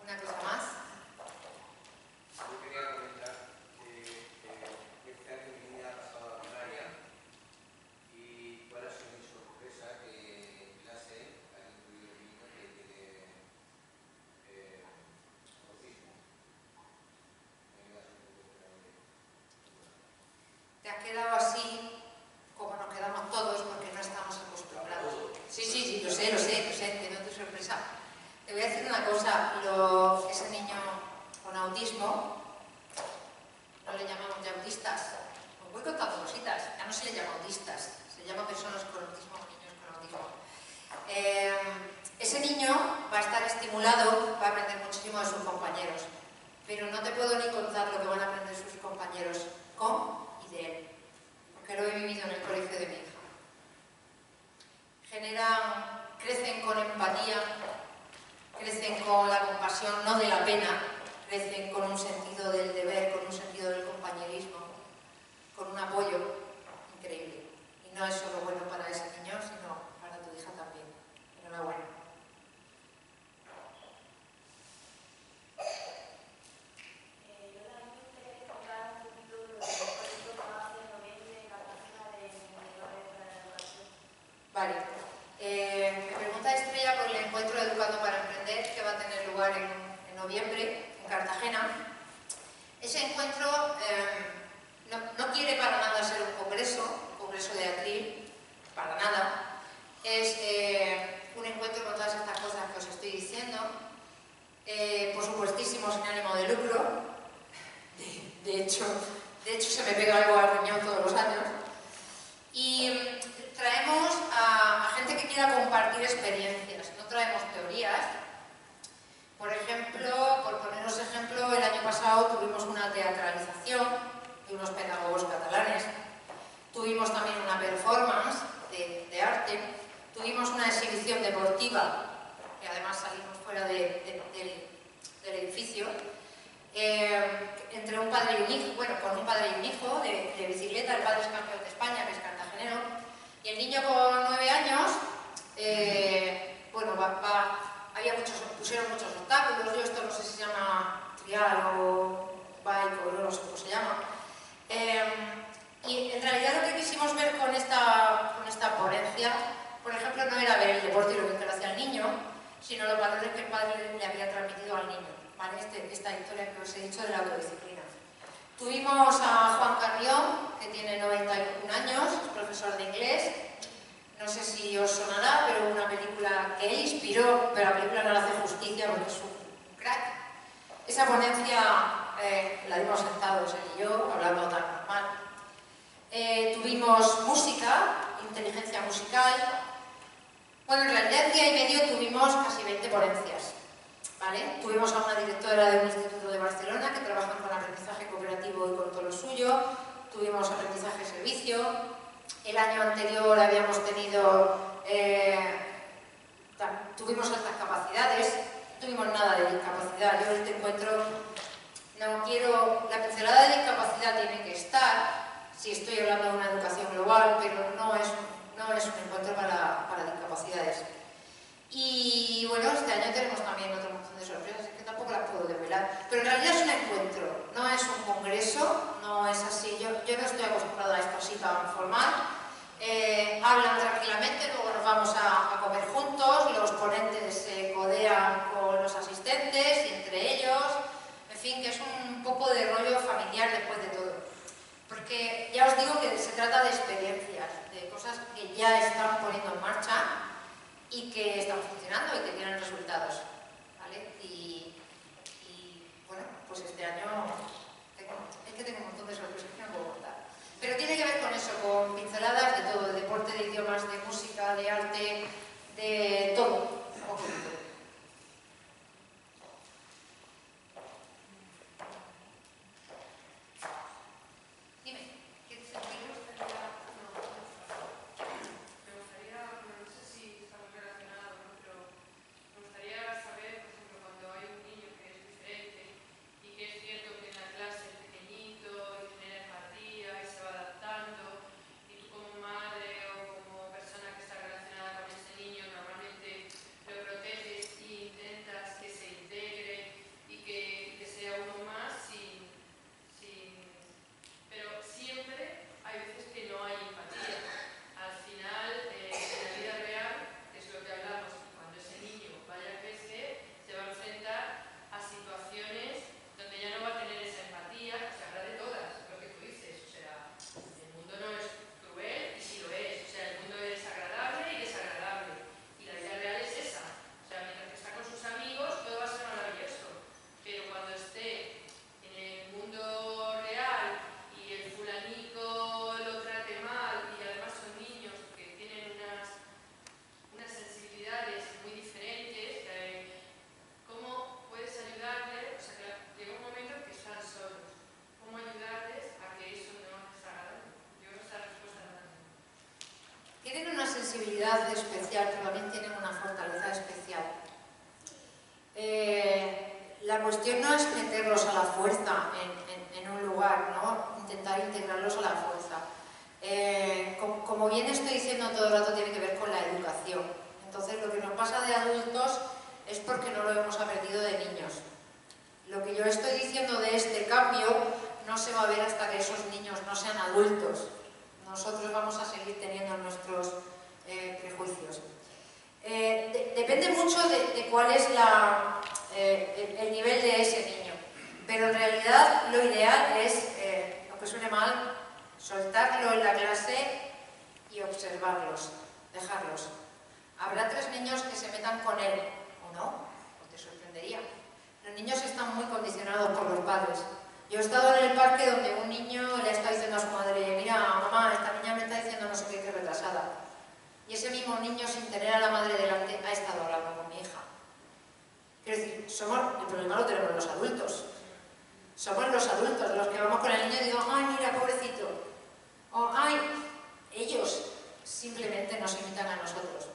¿Una cosa más? Yo quería comentar que este año mi niña ha pasado a la primaria y cuál ha sido mi sorpresa que en clase han incluido un niño que tiene autismo. Te has quedado así, como nos quedamos todos, porque no estamos acostumbrados. Sí, lo sé, entiendo tu sorpresa. Te voy a decir una cosa, ese niño con autismo, no le llamamos ya autistas, os voy contando cositas, ya no se le llama autistas, se llama personas con autismo o niños con autismo. Ese niño va a estar estimulado, va a aprender muchísimo de sus compañeros, pero no te puedo ni contar lo que van a aprender sus compañeros con y de él, porque lo he vivido en el colegio de mi hija. Crecen con empatía, crecen con la compasión, no de la pena, crecen con un sentido del deber, con un sentido del compañerismo, con un apoyo increíble. Y no es solo bueno para ese niño, sino para tu hija también. Enhorabuena. Yo también quería contar un poquito de lo que el proyecto que va a hacer en noviembre en la página de Emprendedores para la Educación. Vale. Me pregunta Estrella por el encuentro Educando para Emprender que va a tener lugar en noviembre en Cartagena. Ese encuentro no quiere para nada ser un congreso de atril, para nada. Es un encuentro con todas estas cosas que os estoy diciendo, por supuestísimo sin ánimo de lucro. De hecho se me pega algo al riñón todos los años. Y traemos a gente que quiera compartir experiencias, no traemos teorías. Por ejemplo, por poneros ejemplo, el año pasado tuvimos una teatralización de unos pedagogos catalanes, tuvimos también una performance de arte, tuvimos una exhibición deportiva, que además salimos fuera del edificio, entre un padre y un hijo, bueno, con un padre y un hijo de bicicleta. El padre es campeón de España, que es cartagenero, y el niño con 9 años, bueno, pusieron muchos obstáculos. Yo esto no sé si se llama trial o bike o no sé cómo se llama. Y en realidad lo que quisimos ver con esta ponencia, por ejemplo, no era ver el deporte y lo bien que lo hacía el niño, sino los valores que el padre le había transmitido al niño, ¿vale? Esta historia que os he dicho de la autodisciplina. Tuvimos a Juan Carrión, que tiene 91 años, es profesor de inglés. No sé si os sonará, pero una película que él inspiró, pero la película no le hace justicia porque es un crack. Esa ponencia la dimos sentados él y yo, hablando tan normal. Tuvimos música, inteligencia musical. Bueno, en realidad en día y medio tuvimos casi 20 ponencias, ¿vale? Tuvimos a una directora de un instituto de Barcelona que trabaja con aprendizaje cooperativo y con todo lo suyo. Tuvimos aprendizaje-servicio. El año anterior habíamos tenido, tuvimos altas capacidades, no tuvimos nada de discapacidad. Yo en este encuentro la pincelada de discapacidad tiene que estar, si estoy hablando de una educación global, pero no es un encuentro para discapacidades. Y bueno, este año tenemos también otro montón de sorpresas, que tampoco las puedo desvelar, pero en realidad es un encuentro, no es un congreso, no es así. Yo no estoy acostumbrada a esto así tan formal. Hablan tranquilamente, luego nos vamos a comer juntos, los ponentes se codean con los asistentes, que ya están poniendo en marcha y que están funcionando y que tienen resultados, ¿vale? Y bueno, pues este año tengo un montón de sorpresas que no puedo contar. Pero tiene que ver con eso, con pinceladas de todo, de deporte, de idiomas, de música, de arte, de todo. Sensibilidad especial, pero también tienen una fortaleza especial. La cuestión no es meterlos a la fuerza en un lugar, ¿no? Intentar integrarlos a la fuerza. Como bien estoy diciendo todo el rato, tiene que ver con la educación. Entonces, lo que nos pasa de adultos es porque no lo hemos aprendido de niños. Lo que yo estoy diciendo de este cambio no se va a ver hasta que esos niños no sean adultos. Nosotros vamos a seguir teniendo nuestros prejuicios. Depende mucho de cuál es el nivel de ese niño, pero en realidad lo ideal es, aunque suene mal, soltarlo en la clase y observarlos, dejarlos. Habrá 3 niños que se metan con él, o no, o te sorprendería. Los niños están muy condicionados por los padres. Yo he estado en el parque donde un niño le está diciendo a su madre: mira, mamá, esta niña me está diciendo no sé qué retrasada. Y ese mismo niño, sin tener a la madre delante, ha estado hablando con mi hija. Quiero decir, el problema lo tenemos los adultos. Somos los adultos los que vamos con el niño y digo: ay, mira, pobrecito. O, ay, ellos simplemente nos imitan a nosotros.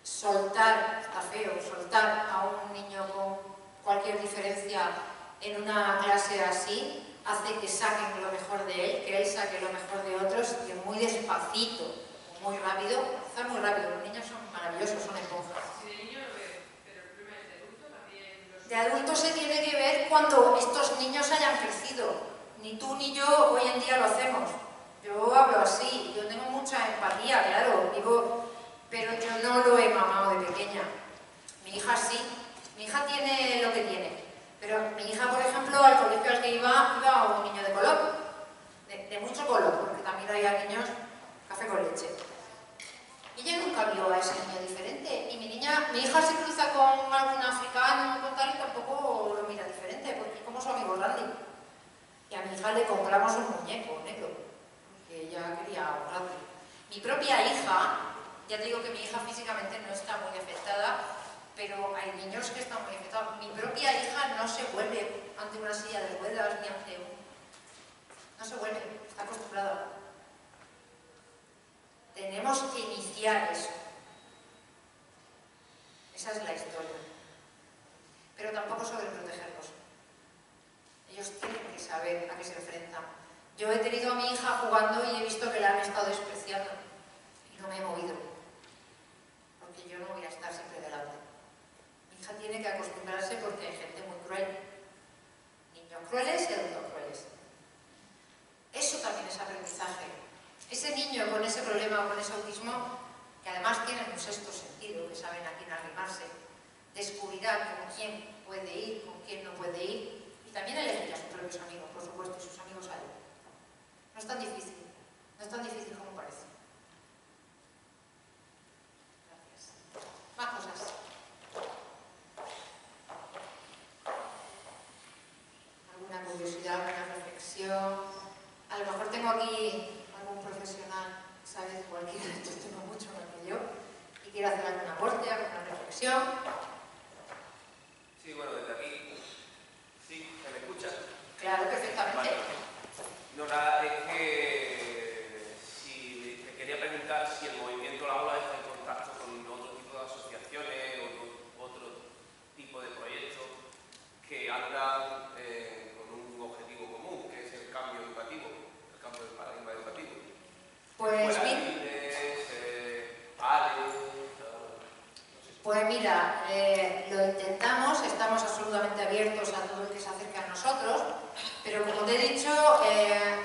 Soltar, está feo, soltar a un niño con cualquier diferencia en una clase así, hace que saquen lo mejor de él, que él saque lo mejor de otros, que muy despacito, muy rápido, está muy rápido. Los niños son maravillosos, son esponjas. Sí, de niño lo veo, pero el problema es de adulto también. De adulto se tiene que ver cuando estos niños hayan crecido. Ni tú ni yo hoy en día lo hacemos. Yo hablo así, yo tengo mucha empatía, claro, pero yo no lo he mamado de pequeña. Mi hija sí, mi hija tiene lo que tiene. Pero mi hija, por ejemplo, al colegio al que iba un niño de color, de mucho color, porque también había niños café con leche. Y ella nunca vio a ese niño diferente. Y mi hija se cruza con algún africano con tal y tampoco lo mira diferente, porque es como su amigo Randy. Y a mi hija le compramos un muñeco negro, porque ella quería ahorrarle. Mi propia hija, ya te digo que mi hija físicamente no está muy afectada, pero hay niños que están muy afectados. Mi propia hija no se vuelve ante una silla de ruedas ni ante un... No se vuelve, está acostumbrada. Tenemos que iniciar eso. Esa es la historia. Pero tampoco sobreprotegerlos. Ellos tienen que saber a qué se enfrentan. Yo he tenido a mi hija jugando y he visto que la han estado despreciando. Y no me he movido. Porque yo no voy a estar siempre delante. Mi hija tiene que acostumbrarse porque hay gente muy cruel. Niños crueles y adultos crueles. Eso también es aprendizaje. Ese niño con ese problema o con ese autismo, que además tienen un sexto sentido, que saben a quién arrimarse, descubrirá con quién puede ir, con quién no puede ir, y también elegirá a sus propios amigos, por supuesto, y sus amigos a él. No es tan difícil como parece. quiere hacer algún aporte, alguna reflexión. Sí, bueno, desde aquí. Sí, ¿se me escucha? Claro, perfectamente. Vale. No, nada, es que si te quería preguntar si el movimiento La Ola está en contacto con otro tipo de asociaciones o otro tipo de proyectos que andan con un objetivo común, que es el cambio educativo, el cambio del paradigma educativo. Pues mira, lo intentamos, estamos absolutamente abiertos a todo el que se acerque a nosotros, pero como te he dicho,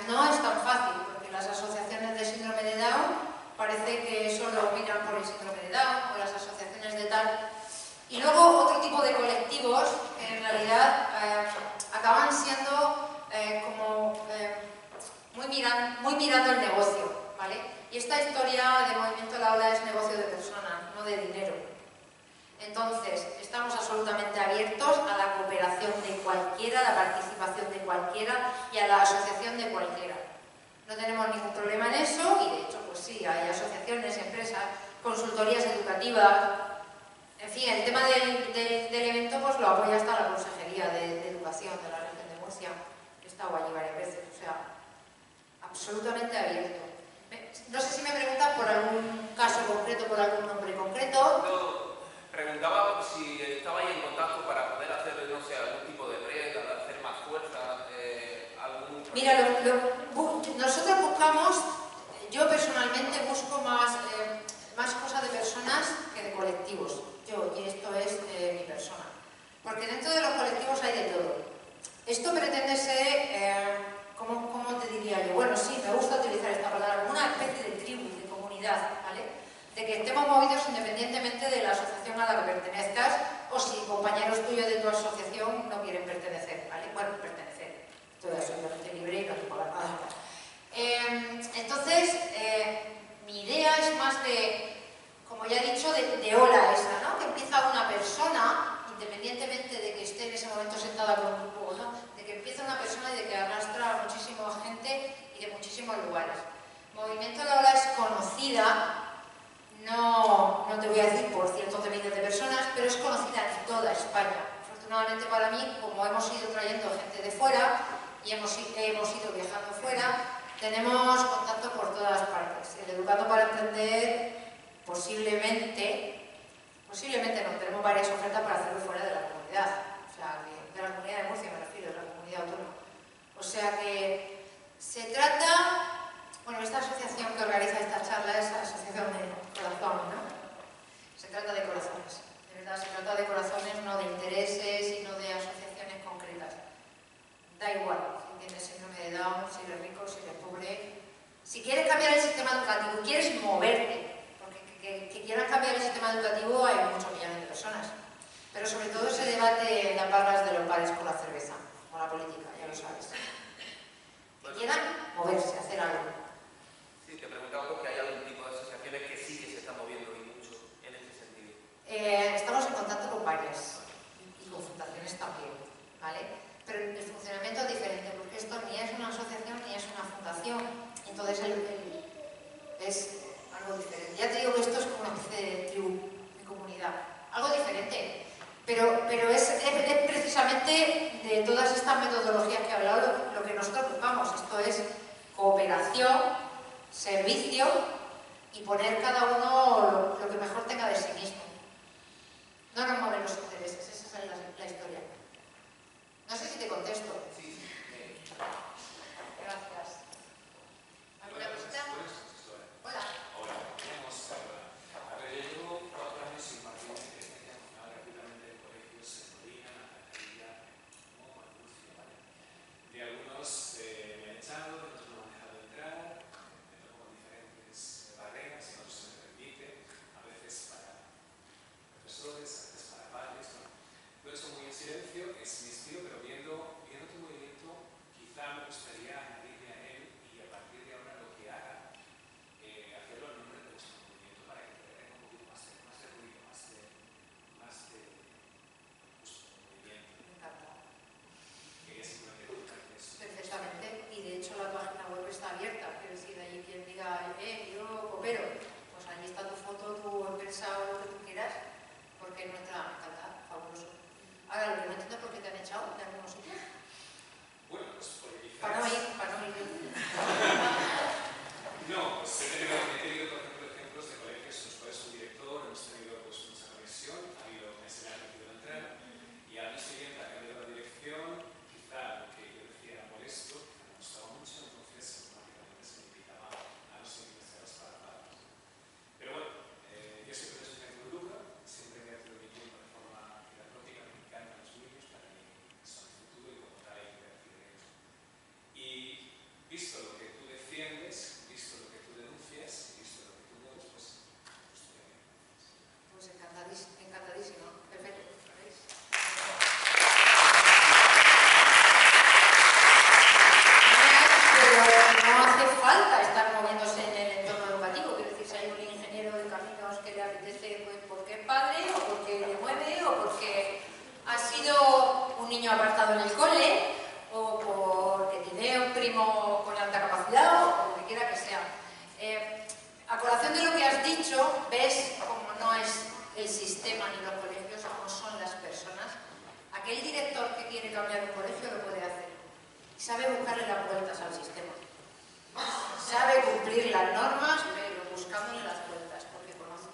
no es tan fácil, porque las asociaciones de síndrome de Down parece que solo miran por el síndrome de Down, o las asociaciones de tal. Y luego otro tipo de colectivos que en realidad acaban siendo muy mirando el negocio, ¿vale? Y esta historia de Movimiento La Ola es negocio de personas, no de dinero. Entonces, estamos absolutamente abiertos a la cooperación de cualquiera, a la participación de cualquiera y a la asociación de cualquiera. No tenemos ningún problema en eso y de hecho, pues sí, hay asociaciones, empresas, consultorías educativas. En fin, el tema del evento pues lo apoya hasta la Consejería de Educación de la Región de Murcia. He estado allí varias veces, o sea, absolutamente abierto. No sé si me preguntan por algún caso concreto, por algún nombre concreto. No, preguntaba si estabais en contacto para poder hacer, no sé, algún tipo de red, hacer más fuerza, algún... Mira, nosotros buscamos, yo personalmente busco más cosas de personas que de colectivos. Y esto es mi persona. Porque dentro de los colectivos hay de todo. Esto pretende ser, ¿cómo te diría yo? Bueno, sí, me gusta utilizar esta palabra, como una especie de tribu, de comunidad, ¿vale? De que estemos movidos independientemente de la asociación a la que pertenezcas o si compañeros tuyos de tu asociación no quieren pertenecer, ¿vale? Bueno, pertenecer. Esto es absolutamente libre y no te pagan nada. Entonces, mi idea es más de, como ya he dicho, de ola esa, ¿no? Que empieza una persona, independientemente de que esté en ese momento sentada con un grupo, ¿no? De que empieza una persona y de que arrastra a muchísima gente y de muchísimos lugares. Movimiento La Ola es conocida, no te voy a decir por cientos de miles de personas, pero es conocida en toda España. Afortunadamente para mí, como hemos ido trayendo gente de fuera y hemos ido viajando fuera, tenemos contacto por todas partes. El Educando para Emprender posiblemente no, tenemos varias ofertas para hacerlo fuera de la comunidad, o sea, de la comunidad de Murcia me refiero, de la comunidad autónoma. O sea que se trata, bueno, esta asociación que organiza esta charla es la Asociación de Corazón, ¿no? Se trata de corazones, de verdad, se trata de corazones, no de intereses y no de asociaciones concretas. Da igual si tienes síndrome de Down, si eres rico, si eres pobre. Si quieres cambiar el sistema educativo, quieres moverte, que quieran cambiar el sistema educativo hay muchos millones de personas. Pero sobre todo ese debate en las barras de los bares con la cerveza, con la política, ya lo sabes. Que quieran moverse, hacer algo. Sí, te preguntaba porque hay algún tipo de asociaciones que sí que se están moviendo y mucho en este sentido. Estamos en contacto con varias y con fundaciones también, ¿vale? Pero el funcionamiento es diferente porque esto ni es una asociación ni es una fundación, entonces es algo diferente. Ya te digo que esto es como una especie de tribu, de comunidad, algo diferente, pero es precisamente de todas estas metodologías que he hablado lo que nosotros buscamos. Esto es cooperación, servicio y poner cada uno lo que mejor tenga de sí mismo. No nos mueven los intereses, esa es la historia. No sé si te contesto. Sí. Gracias. ¿Alguna cosita? Hola. Hola, a ver, yo llevo 4 años impartiendo inteligencia emocional gratuitamente en colegios en Molina, en Alcantarilla, como en Murcia, ¿vale? De algunos me han echado, de otros no me han dejado entrar, me toco con diferentes barreras, no se me permite, a veces para profesores, a veces para padres, ¿no? Lo he hecho muy en silencio, es mi estilo, pero viendo tu movimiento apetece pues, porque es padre, o porque le mueve, o porque ha sido un niño apartado en el cole, o porque tiene un primo con alta capacidad, o lo que quiera que sea. A colación de lo que has dicho, ves cómo no es el sistema ni los colegios, cómo son las personas. Aquel director que quiere cambiar un colegio lo puede hacer. Sabe buscarle las vueltas al sistema. Sabe cumplir las normas, pero buscándole las vueltas, porque conoce.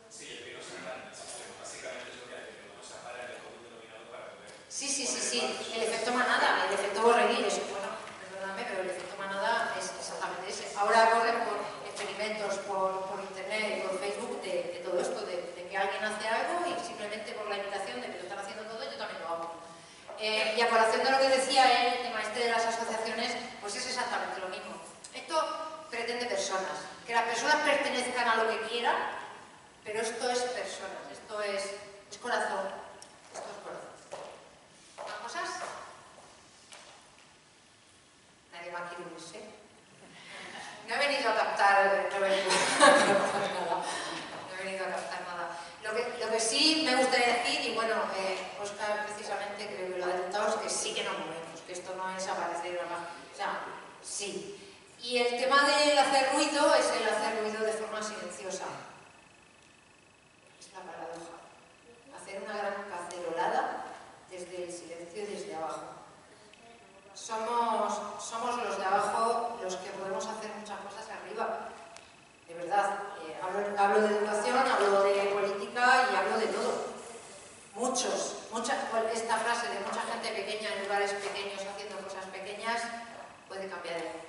Sí, el que no se para el sistema. Básicamente es lo que hace, que no se para el común denominador para poder. Sí. El efecto manada, el efecto borreguil, eso, bueno, perdóname, pero el efecto manada es exactamente ese. Ahora corren por experimentos por internet y por Facebook de todo esto, de que alguien hace algo y simplemente por la imitación de que lo están haciendo todo, yo también lo hago. Y a colación de lo que decía él, el tema este de las asociaciones, pues es exactamente lo mismo. Esto pretende personas, que las personas pertenezcan a lo que quieran, pero esto es personas, esto es corazón, esto es corazón. ¿Más cosas? Nadie más quiere unirse. No he venido a captar, no he venido a captar nada. Lo que sí me gustaría decir, y bueno, Óscar precisamente creo que lo ha detectado, es que sí que nos movemos, que esto no es aparecer nada más. O sea, sí. Y el tema del hacer ruido es el hacer ruido de forma silenciosa. Es la paradoja. Hacer una gran cacerolada desde el silencio y desde abajo. Somos los de abajo los que podemos hacer muchas cosas arriba. De verdad. Hablo de educación, hablo de política y hablo de todo. Esta frase de mucha gente pequeña en lugares pequeños haciendo cosas pequeñas puede cambiar el mundo.